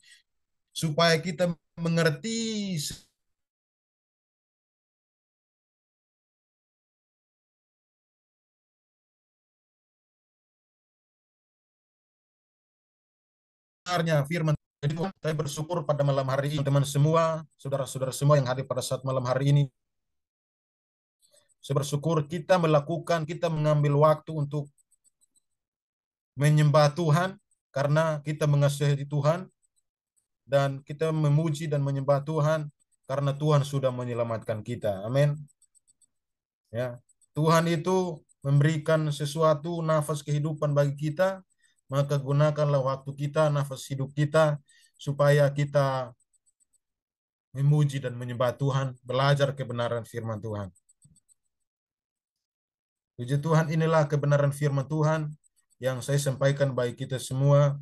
supaya kita mengerti sebenarnya firman. Jadi saya bersyukur pada malam hari ini, teman semua, saudara-saudara semua yang hadir pada saat malam hari ini. Saya bersyukur kita mengambil waktu untuk menyembah Tuhan karena kita mengasihi Tuhan, dan kita memuji dan menyembah Tuhan karena Tuhan sudah menyelamatkan kita. Amin. Ya, Tuhan itu memberikan sesuatu, nafas kehidupan bagi kita, maka gunakanlah waktu kita, nafas hidup kita, supaya kita memuji dan menyembah Tuhan, belajar kebenaran firman Tuhan. Puji Tuhan, inilah kebenaran firman Tuhan yang saya sampaikan bagi kita semua.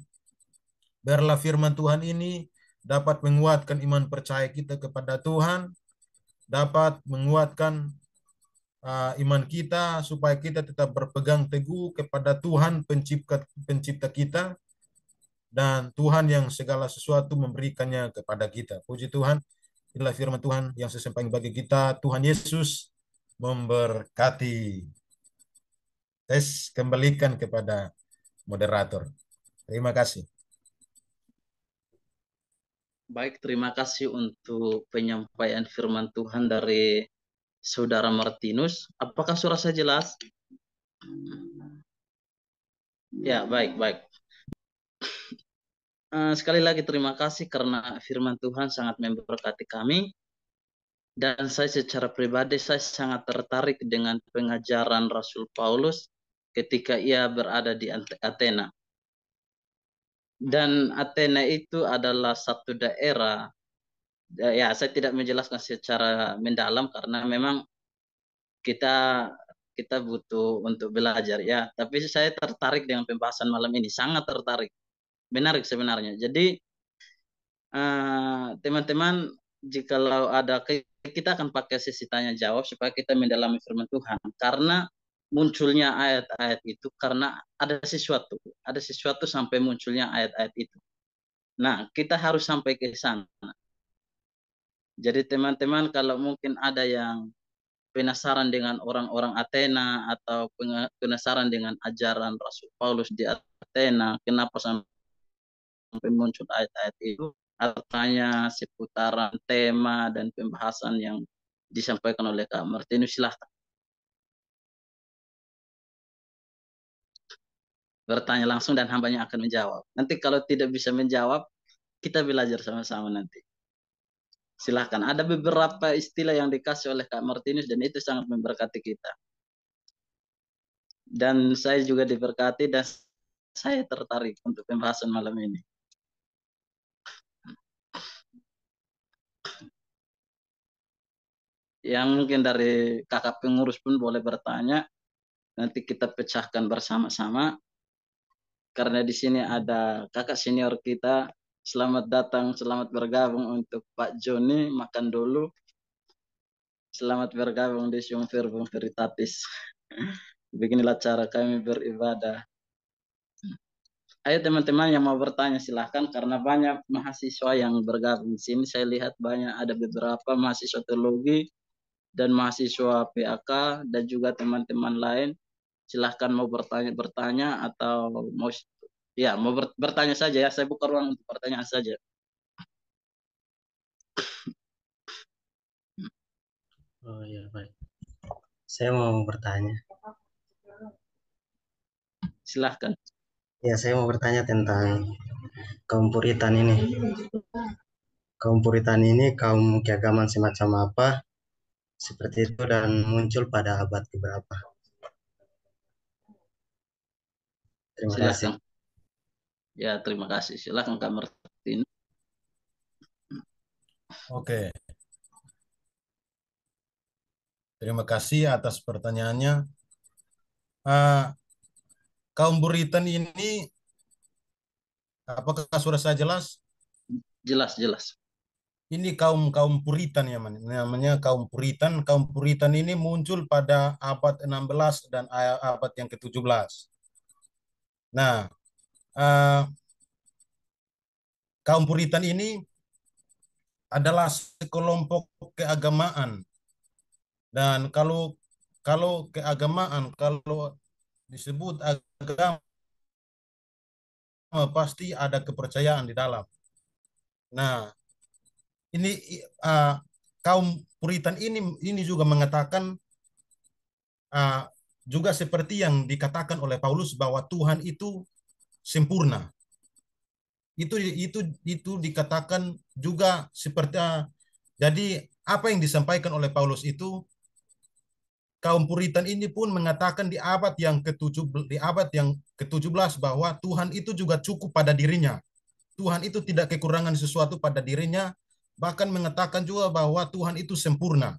Biarlah firman Tuhan ini dapat menguatkan iman percaya kita kepada Tuhan, dapat menguatkan iman kita supaya kita tetap berpegang teguh kepada Tuhan pencipta kita, dan Tuhan yang segala sesuatu memberikannya kepada kita. Puji Tuhan, inilah firman Tuhan yang saya sampaikan bagi kita. Tuhan Yesus memberkati. Tes kembalikan kepada moderator. Terima kasih. Baik, terima kasih untuk penyampaian firman Tuhan dari Saudara Martinus. Apakah suara saya jelas? Ya, baik, baik. Sekali lagi terima kasih karena firman Tuhan sangat memberkati kami. Dan saya secara pribadi saya sangat tertarik dengan pengajaran Rasul Paulus ketika ia berada di Athena. Dan Athena itu adalah satu daerah, ya saya tidak menjelaskan secara mendalam karena memang kita kita butuh untuk belajar ya. Tapi saya tertarik dengan pembahasan malam ini, sangat tertarik, menarik sebenarnya. Jadi teman-teman, jikalau ada kita akan pakai sesi tanya jawab supaya kita mendalami firman Tuhan. Karena munculnya ayat-ayat itu karena ada sesuatu sampai munculnya ayat-ayat itu. Nah, kita harus sampai ke sana. Jadi teman-teman, kalau mungkin ada yang penasaran dengan orang-orang Athena atau penasaran dengan ajaran Rasul Paulus di Athena, kenapa sampai muncul ayat-ayat itu, artinya seputaran tema dan pembahasan yang disampaikan oleh Kak Martinus, silahkan bertanya langsung dan hambanya akan menjawab. Nanti kalau tidak bisa menjawab, kita belajar sama-sama nanti. Silahkan. Ada beberapa istilah yang dikasih oleh Kak Martinus dan itu sangat memberkati kita. Dan saya juga diberkati dan saya tertarik untuk pembahasan malam ini. Yang mungkin dari kakak pengurus pun boleh bertanya. Nanti kita pecahkan bersama-sama. Karena di sini ada kakak senior kita. Selamat datang, selamat bergabung untuk Pak Joni. Makan dulu. Selamat bergabung di Sium Verbum Veritatis. Beginilah cara kami beribadah. Ayo teman-teman yang mau bertanya silahkan karena banyak mahasiswa yang bergabung di sini. Saya lihat banyak ada beberapa mahasiswa teologi dan mahasiswa PAK dan juga teman-teman lain. Silahkan mau bertanya atau mau bertanya saja ya. Saya buka ruang untuk pertanyaan saja. Oh iya, baik. Saya mau bertanya. Silahkan. Ya, saya mau bertanya tentang kaum Puritan ini. Kaum Puritan ini kaum keagamaan semacam apa? Seperti itu dan muncul pada abad keberapa? Terima kasih. Silahkan. Ya, terima kasih. Silahkan Kak Martin. Oke. Terima kasih atas pertanyaannya. Kaum Puritan ini, apakah suara saya jelas? Jelas, jelas. Ini kaum Puritan ya, namanya kaum Puritan. Kaum Puritan ini muncul pada abad 16 dan abad yang ke-17. Nah, kaum Puritan ini adalah sekelompok keagamaan. Dan kalau keagamaan, kalau disebut agama pasti ada kepercayaan di dalam. Nah, ini kaum Puritan ini juga mengatakan juga seperti yang dikatakan oleh Paulus bahwa Tuhan itu sempurna. Itu dikatakan juga seperti jadi apa yang disampaikan oleh Paulus itu kaum Puritan ini pun mengatakan di abad yang ke-17 bahwa Tuhan itu juga cukup pada dirinya. Tuhan itu tidak kekurangan sesuatu pada dirinya, bahkan mengatakan juga bahwa Tuhan itu sempurna.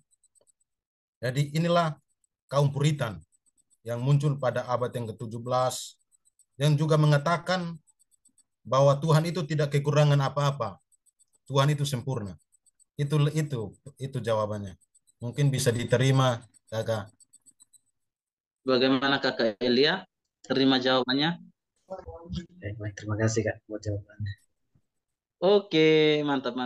Jadi inilah kaum Puritan yang muncul pada abad yang ke-17 yang juga mengatakan bahwa Tuhan itu tidak kekurangan apa-apa. Tuhan itu sempurna. Itu jawabannya. Mungkin bisa diterima, Kakak. Bagaimana Kakak Elia? Terima jawabannya? Baik, terima kasih Kak buat jawabannya. Oke, mantap.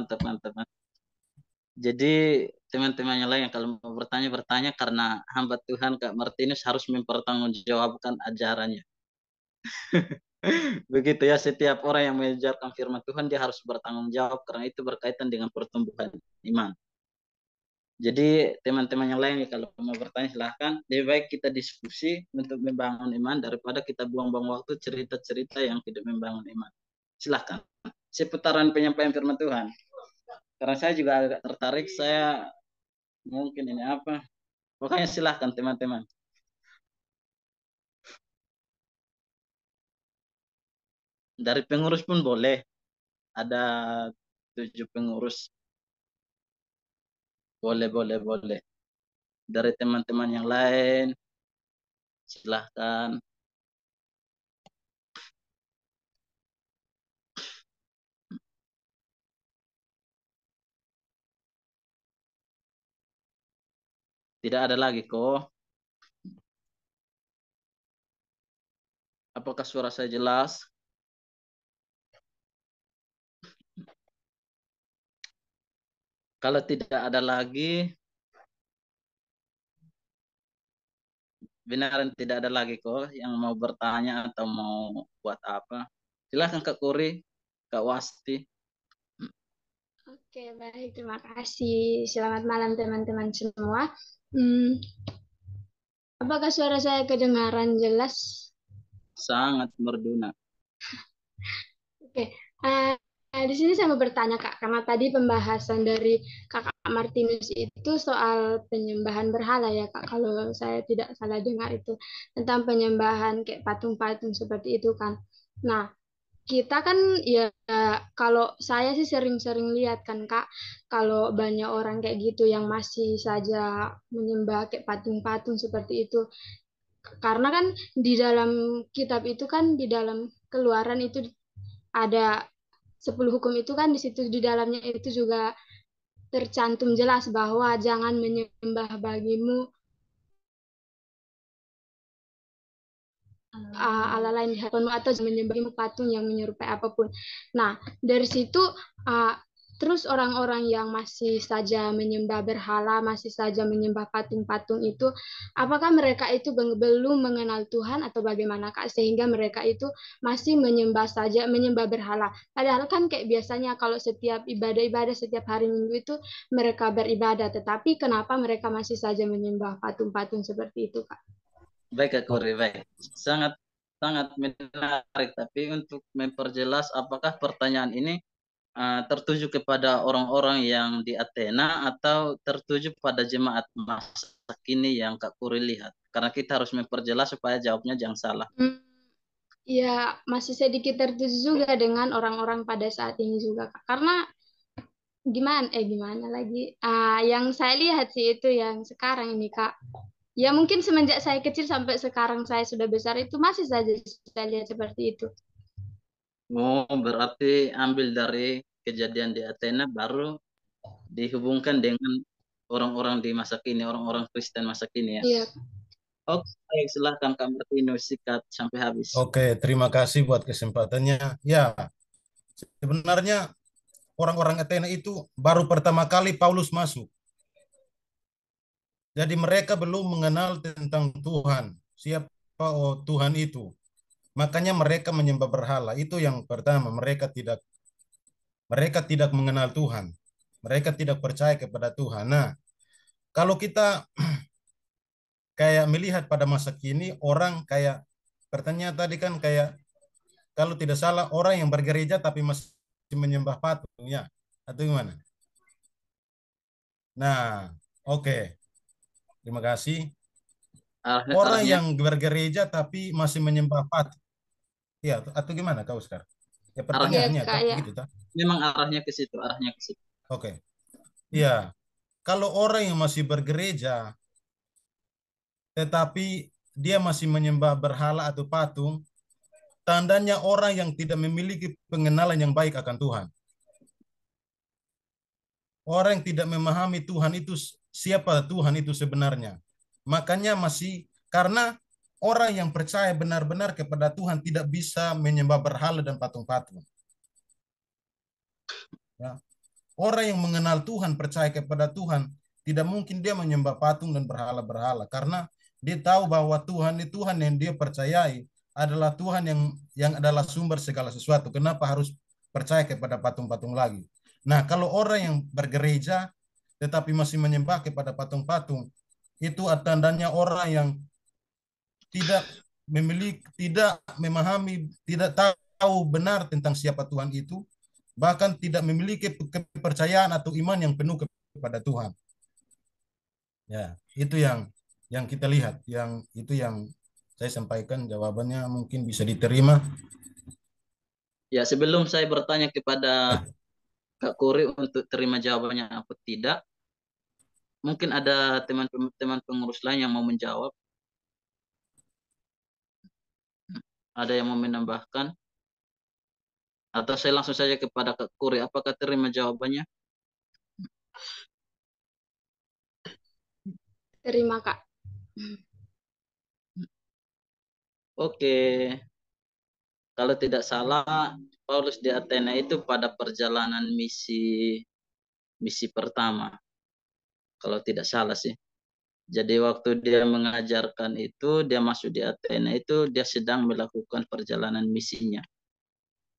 Jadi teman-teman yang lain kalau mau bertanya karena hamba Tuhan Kak Martinus harus mempertanggungjawabkan ajarannya. Begitu ya, setiap orang yang mengajarkan firman Tuhan dia harus bertanggung jawab karena itu berkaitan dengan pertumbuhan iman. Jadi teman-teman yang lain kalau mau bertanya silahkan. Lebih baik kita diskusi untuk membangun iman daripada kita buang-buang waktu cerita-cerita yang tidak membangun iman. Silahkan. Seputaran penyampaian firman Tuhan. Karena saya juga agak tertarik, saya mungkin ini apa. Pokoknya silahkan teman-teman. Dari pengurus pun boleh. Ada 7 pengurus. Boleh. Dari teman-teman yang lain, silahkan. Tidak ada lagi kok. Apakah suara saya jelas? Kalau tidak ada lagi, benaran tidak ada lagi kok yang mau bertanya atau mau buat apa. Silahkan Kak Kuri, Kak Wasti. Oke, baik. Terima kasih. Selamat malam teman-teman semua. Apakah suara saya kedengaran jelas? Sangat merdu. Oke. Di sini saya mau bertanya, Kak, karena tadi pembahasan dari Kakak Martinus itu soal penyembahan berhala ya, Kak. Kalau saya tidak salah dengar itu tentang penyembahan kayak patung-patung seperti itu kan. Nah, kita kan ya kalau saya sih sering-sering lihat kan Kak, kalau banyak orang kayak gitu yang masih saja menyembah kayak patung-patung seperti itu. Karena kan di dalam kitab itu kan di dalam Keluaran itu ada 10 hukum itu kan di situ di dalamnya itu juga tercantum jelas bahwa jangan menyembah bagimu ala lain di hadapanmu atau menyembah patung yang menyerupai apapun. Nah, dari situ terus orang-orang yang masih saja menyembah berhala, masih saja menyembah patung-patung itu, apakah mereka itu belum mengenal Tuhan atau bagaimana Kak? Sehingga mereka itu masih menyembah berhala. Padahal kan kayak biasanya kalau setiap ibadah-ibadah setiap hari Minggu itu mereka beribadah, tetapi kenapa mereka masih saja menyembah patung-patung seperti itu Kak? Baik Kak Kuri, baik. Sangat menarik, tapi untuk memperjelas apakah pertanyaan ini tertuju kepada orang-orang yang di Athena atau tertuju pada jemaat masa kini yang Kak Kuri lihat? Karena kita harus memperjelas supaya jawabnya jangan salah. Ya, masih sedikit tertuju juga dengan orang-orang pada saat ini juga, Kak. Karena gimana lagi? Yang saya lihat sih itu yang sekarang ini, Kak. Ya mungkin semenjak saya kecil sampai sekarang saya sudah besar itu masih saja saya lihat seperti itu. Oh, berarti ambil dari kejadian di Athena baru dihubungkan dengan orang-orang di masa kini, orang-orang Kristen masa kini ya. Iya. Oke, silahkan Kak Martinus sikat sampai habis. Oke, terima kasih buat kesempatannya. Ya, sebenarnya orang-orang Athena itu baru pertama kali Paulus masuk. Jadi mereka belum mengenal tentang Tuhan. Siapa Tuhan itu? Makanya mereka menyembah berhala. Itu yang pertama, mereka tidak mengenal Tuhan. Mereka tidak percaya kepada Tuhan. Nah, kalau kita kayak melihat pada masa kini, orang kayak pertanyaan tadi kan kayak kalau tidak salah orang yang bergereja tapi masih menyembah patung ya, atau gimana? Nah, oke. Terima kasih. Orang yang bergereja tapi masih menyembah patung. Ya, atau gimana kau sekarang? Ya pertanyaannya kan gitu tak? Memang arahnya ke situ, Oke. Ya, kalau orang yang masih bergereja tetapi dia masih menyembah berhala atau patung, tandanya orang yang tidak memiliki pengenalan yang baik akan Tuhan. Orang yang tidak memahami Tuhan itu siapa Tuhan itu sebenarnya. Makanya karena orang yang percaya benar-benar kepada Tuhan tidak bisa menyembah berhala dan patung-patung. Ya. Orang yang mengenal Tuhan, percaya kepada Tuhan, tidak mungkin dia menyembah patung dan berhala-berhala karena dia tahu bahwa Tuhan itu Tuhan yang dia percayai adalah Tuhan yang adalah sumber segala sesuatu. Kenapa harus percaya kepada patung-patung lagi? Nah, kalau orang yang bergereja tetapi masih menyembah kepada patung-patung, itu tandanya orang yang tidak memiliki, tidak memahami, tidak tahu benar tentang siapa Tuhan itu, bahkan tidak memiliki kepercayaan atau iman yang penuh kepada Tuhan. Ya, itu yang kita lihat, yang itu yang saya sampaikan. Jawabannya mungkin bisa diterima. Ya, sebelum saya bertanya kepada Kak Kuri untuk terima jawabannya apa tidak, mungkin ada teman-teman pengurus lain yang mau menjawab. Ada yang mau menambahkan? Atau saya langsung saja kepada Kak Kuri, apakah terima jawabannya? Terima, Kak. Oke. Kalau tidak salah, Paulus di Athena itu pada perjalanan misi pertama. Kalau tidak salah sih. Jadi waktu dia mengajarkan itu, dia masuk di Athena itu, dia sedang melakukan perjalanan misinya.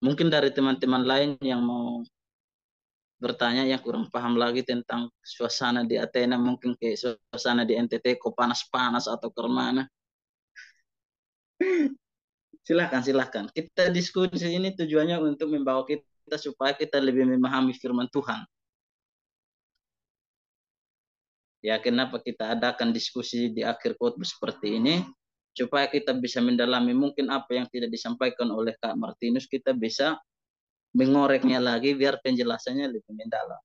Mungkin dari teman-teman lain yang mau bertanya yang kurang paham lagi tentang suasana di Athena, mungkin kayak suasana di NTT kok panas-panas atau kemana. Silahkan. Kita diskusi ini tujuannya untuk membawa kita supaya kita lebih memahami firman Tuhan. Ya, kenapa kita adakan diskusi di akhir khotbah seperti ini? Supaya kita bisa mendalami mungkin apa yang tidak disampaikan oleh Kak Martinus, kita bisa mengoreknya lagi biar penjelasannya lebih mendalam.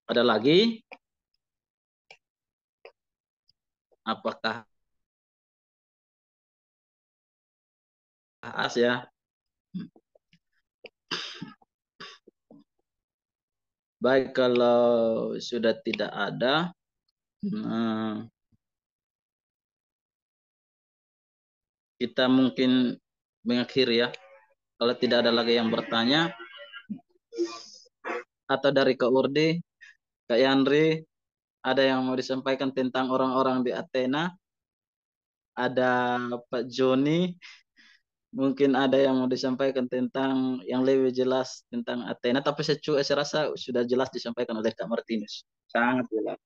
Ada lagi? Apakah ya? Baik, kalau sudah tidak ada, kita mungkin mengakhiri ya. Kalau tidak ada lagi yang bertanya, atau dari Kak Urdi, Kak Yandri, ada yang mau disampaikan tentang orang-orang di Athena? Ada Pak Joni, mungkin ada yang mau disampaikan tentang yang lebih jelas tentang Athena, tapi saya rasa sudah jelas disampaikan oleh Kak Martinus. Sangat jelas.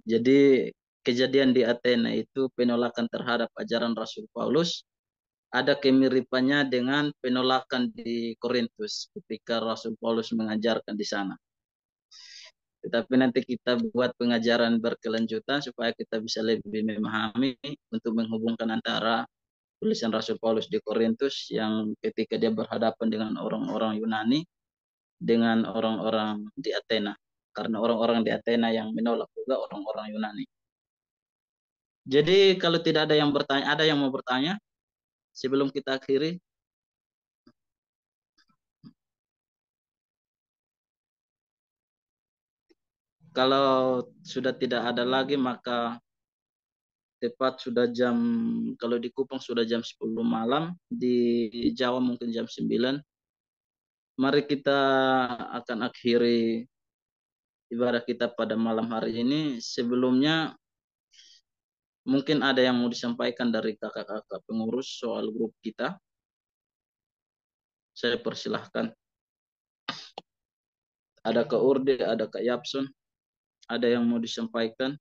Jadi kejadian di Athena itu penolakan terhadap ajaran Rasul Paulus ada kemiripannya dengan penolakan di Korintus ketika Rasul Paulus mengajarkan di sana. Tetapi nanti kita buat pengajaran berkelanjutan supaya kita bisa lebih memahami untuk menghubungkan antara tulisan Rasul Paulus di Korintus yang ketika dia berhadapan dengan orang-orang Yunani dengan orang-orang di Athena. Karena orang-orang di Athena yang menolak juga orang-orang Yunani. Jadi kalau tidak ada yang bertanya, ada yang mau bertanya sebelum kita akhiri? Kalau sudah tidak ada lagi, maka tepat sudah jam, kalau di Kupang sudah jam 10 malam, di Jawa mungkin jam 9. Mari kita akan akhiri ibadah kita pada malam hari ini. Sebelumnya, mungkin ada yang mau disampaikan dari kakak-kakak pengurus soal grup kita. Saya persilahkan. Ada Kak Urde, ada Kak Yapson. Ada yang mau disampaikan?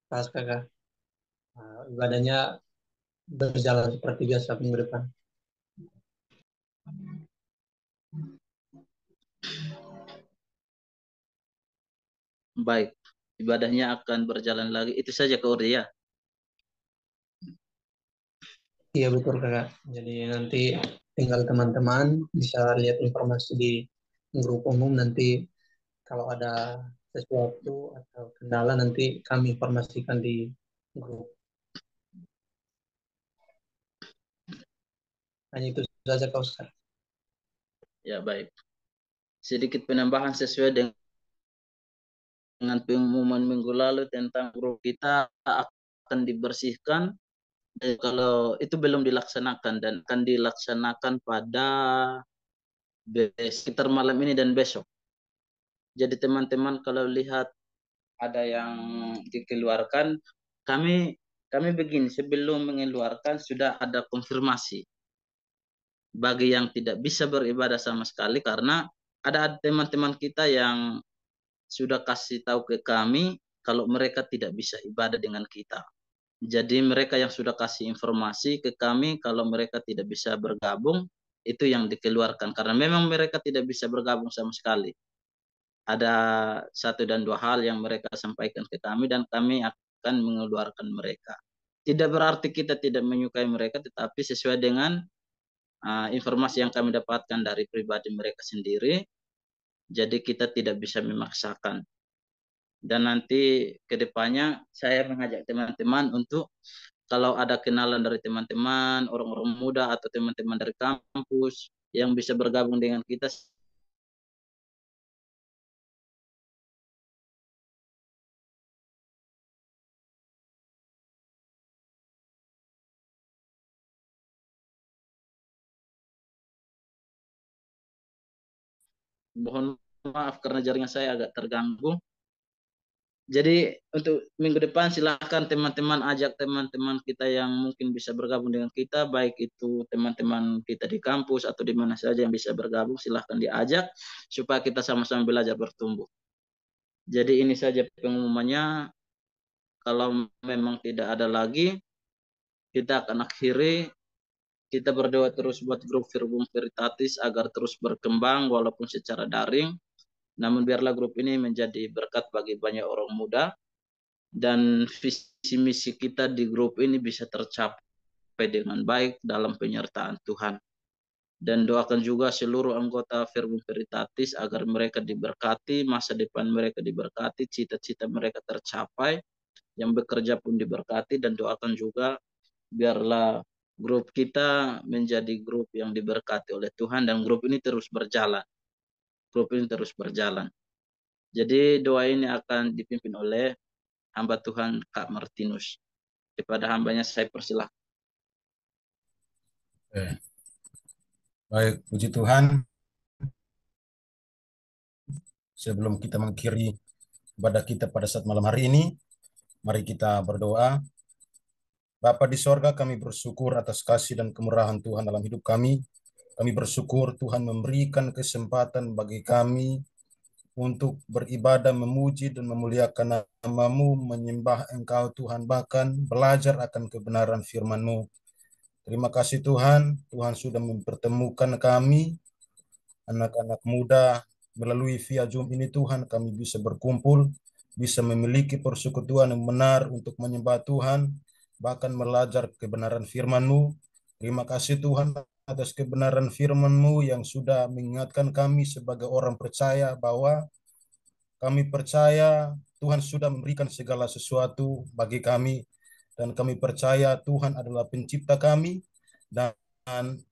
Pas kakak, ibadahnya berjalan seperti biasa minggu depan. Baik, ibadahnya akan berjalan lagi. Itu saja Kak Urde ya. Iya betul kakak. Jadi nanti tinggal teman-teman bisa lihat informasi di grup umum, nanti kalau ada sesuatu atau kendala nanti kami informasikan di grup. Hanya itu belajar Kak Ustaz. Ya, baik. Sedikit penambahan sesuai dengan pengumuman minggu lalu tentang grup kita akan dibersihkan. Dan kalau itu belum dilaksanakan dan akan dilaksanakan pada sekitar malam ini dan besok. Jadi teman-teman kalau lihat ada yang dikeluarkan, kami begini, sebelum mengeluarkan sudah ada konfirmasi bagi yang tidak bisa beribadah sama sekali, karena ada teman-teman kita yang sudah kasih tahu ke kami kalau mereka tidak bisa ibadah dengan kita. Jadi mereka yang sudah kasih informasi ke kami kalau mereka tidak bisa bergabung, itu yang dikeluarkan karena memang mereka tidak bisa bergabung sama sekali. Ada 1 dan 2 hal yang mereka sampaikan ke kami dan kami akan mengeluarkan mereka. Tidak berarti kita tidak menyukai mereka, tetapi sesuai dengan informasi yang kami dapatkan dari pribadi mereka sendiri, jadi kita tidak bisa memaksakan. Dan nanti ke depannya saya mengajak teman-teman untuk kalau ada kenalan dari teman-teman, orang-orang muda atau teman-teman dari kampus yang bisa bergabung dengan kita, mohon maaf karena jaringan saya agak terganggu. Jadi untuk minggu depan silahkan teman-teman ajak teman-teman kita yang mungkin bisa bergabung dengan kita, baik itu teman-teman kita di kampus atau di mana saja yang bisa bergabung, silahkan diajak supaya kita sama-sama belajar bertumbuh. Jadi ini saja pengumumannya. Kalau memang tidak ada lagi, kita akan akhiri. Kita berdoa terus buat grup Verbum Veritatis agar terus berkembang walaupun secara daring. Namun biarlah grup ini menjadi berkat bagi banyak orang muda dan visi misi kita di grup ini bisa tercapai dengan baik dalam penyertaan Tuhan. Dan doakan juga seluruh anggota Verbum Veritatis agar mereka diberkati, masa depan mereka diberkati, cita-cita mereka tercapai, yang bekerja pun diberkati, dan doakan juga biarlah grup kita menjadi grup yang diberkati oleh Tuhan dan grup ini terus berjalan. Grup ini terus berjalan. Jadi doa ini akan dipimpin oleh hamba Tuhan Kak Martinus. Kepada hambanya saya persilahkan. Baik, puji Tuhan. Sebelum kita mengakhiri ibadah kita pada saat malam hari ini, mari kita berdoa. Bapa di sorga, kami bersyukur atas kasih dan kemurahan Tuhan dalam hidup kami. Kami bersyukur Tuhan memberikan kesempatan bagi kami untuk beribadah, memuji dan memuliakan nama-Mu, menyembah Engkau Tuhan, bahkan belajar akan kebenaran firman-Mu. Terima kasih Tuhan, Tuhan sudah mempertemukan kami, anak-anak muda, melalui via Zoom ini Tuhan, kami bisa berkumpul, bisa memiliki persekutuan yang benar untuk menyembah Tuhan, bahkan belajar kebenaran firman-Mu. Terima kasih Tuhan atas kebenaran firman-Mu yang sudah mengingatkan kami sebagai orang percaya bahwa kami percaya Tuhan sudah memberikan segala sesuatu bagi kami dan kami percaya Tuhan adalah pencipta kami dan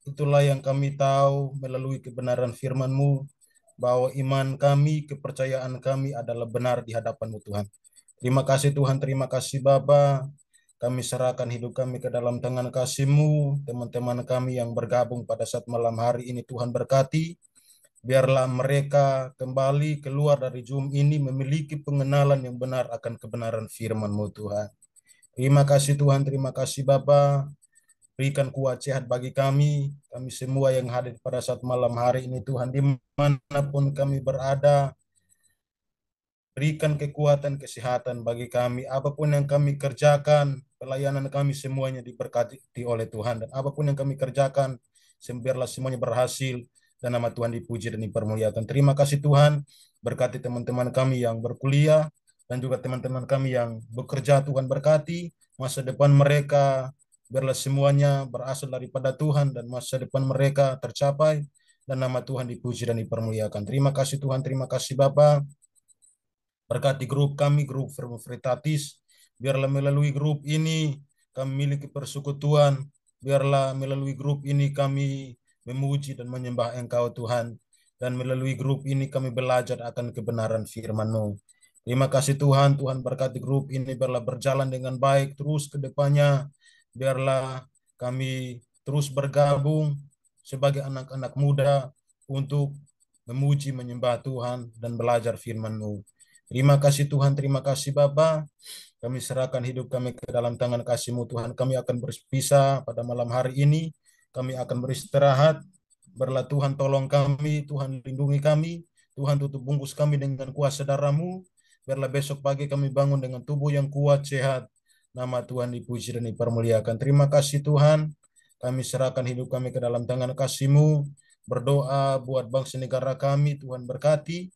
itulah yang kami tahu melalui kebenaran firman-Mu bahwa iman kami, kepercayaan kami adalah benar di hadapan-Mu Tuhan. Terima kasih Tuhan, terima kasih Bapa. Kami serahkan hidup kami ke dalam tangan kasih-Mu. Teman-teman kami yang bergabung pada saat malam hari ini Tuhan berkati. Biarlah mereka kembali keluar dari Zoom ini memiliki pengenalan yang benar akan kebenaran firman-Mu Tuhan. Terima kasih Tuhan, terima kasih Bapa. Berikan kuat sehat bagi kami semua yang hadir pada saat malam hari ini Tuhan, dimanapun kami berada. Berikan kekuatan, kesehatan bagi kami. Apapun yang kami kerjakan, pelayanan kami semuanya diberkati oleh Tuhan. Dan apapun yang kami kerjakan, biarlah semuanya berhasil dan nama Tuhan dipuji dan dipermuliakan. Terima kasih Tuhan. Berkati teman-teman kami yang berkuliah dan juga teman-teman kami yang bekerja. Tuhan berkati masa depan mereka. Biarlah semuanya berasal daripada Tuhan dan masa depan mereka tercapai dan nama Tuhan dipuji dan dipermuliakan. Terima kasih Tuhan. Terima kasih Bapa. Berkati grup kami, grup Verbum Veritatis. Biarlah melalui grup ini kami memiliki persekutuan. Biarlah melalui grup ini kami memuji dan menyembah Engkau Tuhan. Dan melalui grup ini kami belajar akan kebenaran firman-Mu. Terima kasih Tuhan, Tuhan berkati grup ini biarlah berjalan dengan baik terus ke depannya. Biarlah kami terus bergabung sebagai anak-anak muda untuk memuji, menyembah Tuhan, dan belajar firman-Mu. Terima kasih Tuhan, terima kasih Bapa. Kami serahkan hidup kami ke dalam tangan kasih-Mu Tuhan. Kami akan berpisah pada malam hari ini. Kami akan beristirahat. Biarlah Tuhan tolong kami, Tuhan lindungi kami, Tuhan tutup bungkus kami dengan kuasa darah-Mu. Biarlah besok pagi kami bangun dengan tubuh yang kuat, sehat. Nama Tuhan dipuji dan dipermuliakan. Terima kasih Tuhan. Kami serahkan hidup kami ke dalam tangan kasih-Mu. Berdoa buat bangsa negara kami, Tuhan berkati.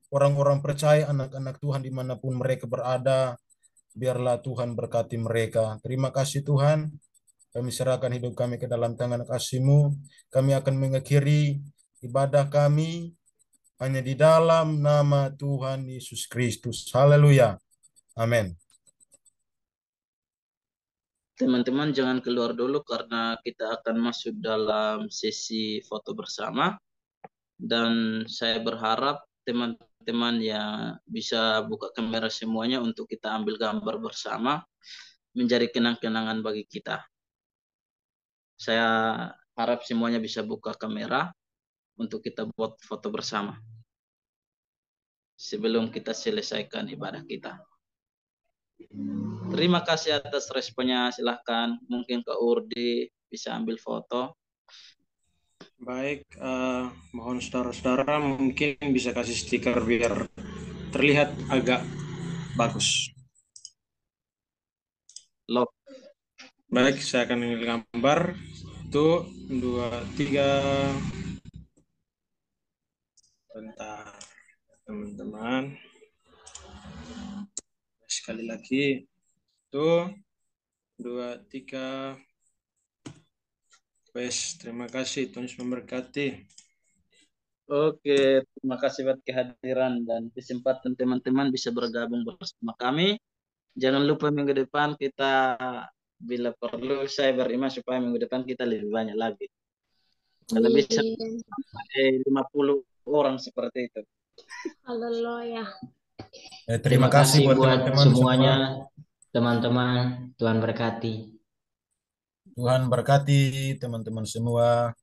Orang-orang percaya, anak-anak Tuhan dimanapun mereka berada, biarlah Tuhan berkati mereka. Terima kasih Tuhan. Kami serahkan hidup kami ke dalam tangan kasih-Mu. Kami akan mengakhiri ibadah kami hanya di dalam nama Tuhan Yesus Kristus. Haleluya. Amin. Teman-teman jangan keluar dulu karena kita akan masuk dalam sesi foto bersama. Dan saya berharap teman-teman yang bisa buka kamera semuanya untuk kita ambil gambar bersama menjadi kenang-kenangan bagi kita. Saya harap semuanya bisa buka kamera untuk kita buat foto bersama sebelum kita selesaikan ibadah kita. Terima kasih atas responnya. Silahkan, mungkin Kak Urdi bisa ambil foto. Baik, mohon saudara-saudara mungkin bisa kasih stiker biar terlihat agak bagus. Loh. Baik, saya akan ambil gambar. 1, 2, 3. Bentar, teman-teman. Sekali lagi. 1, 2, 3. Wes, terima kasih. Tuhan Yesus memberkati. Oke, terima kasih buat kehadiran dan kesempatan teman-teman bisa bergabung bersama kami. Jangan lupa minggu depan kita, bila perlu saya beriman supaya minggu depan kita lebih banyak lagi. Kalau bisa sampai 50 orang seperti itu. Haleluya. Terima kasih buat teman-teman semuanya, teman-teman. Tuhan berkati. Tuhan berkati teman-teman semua.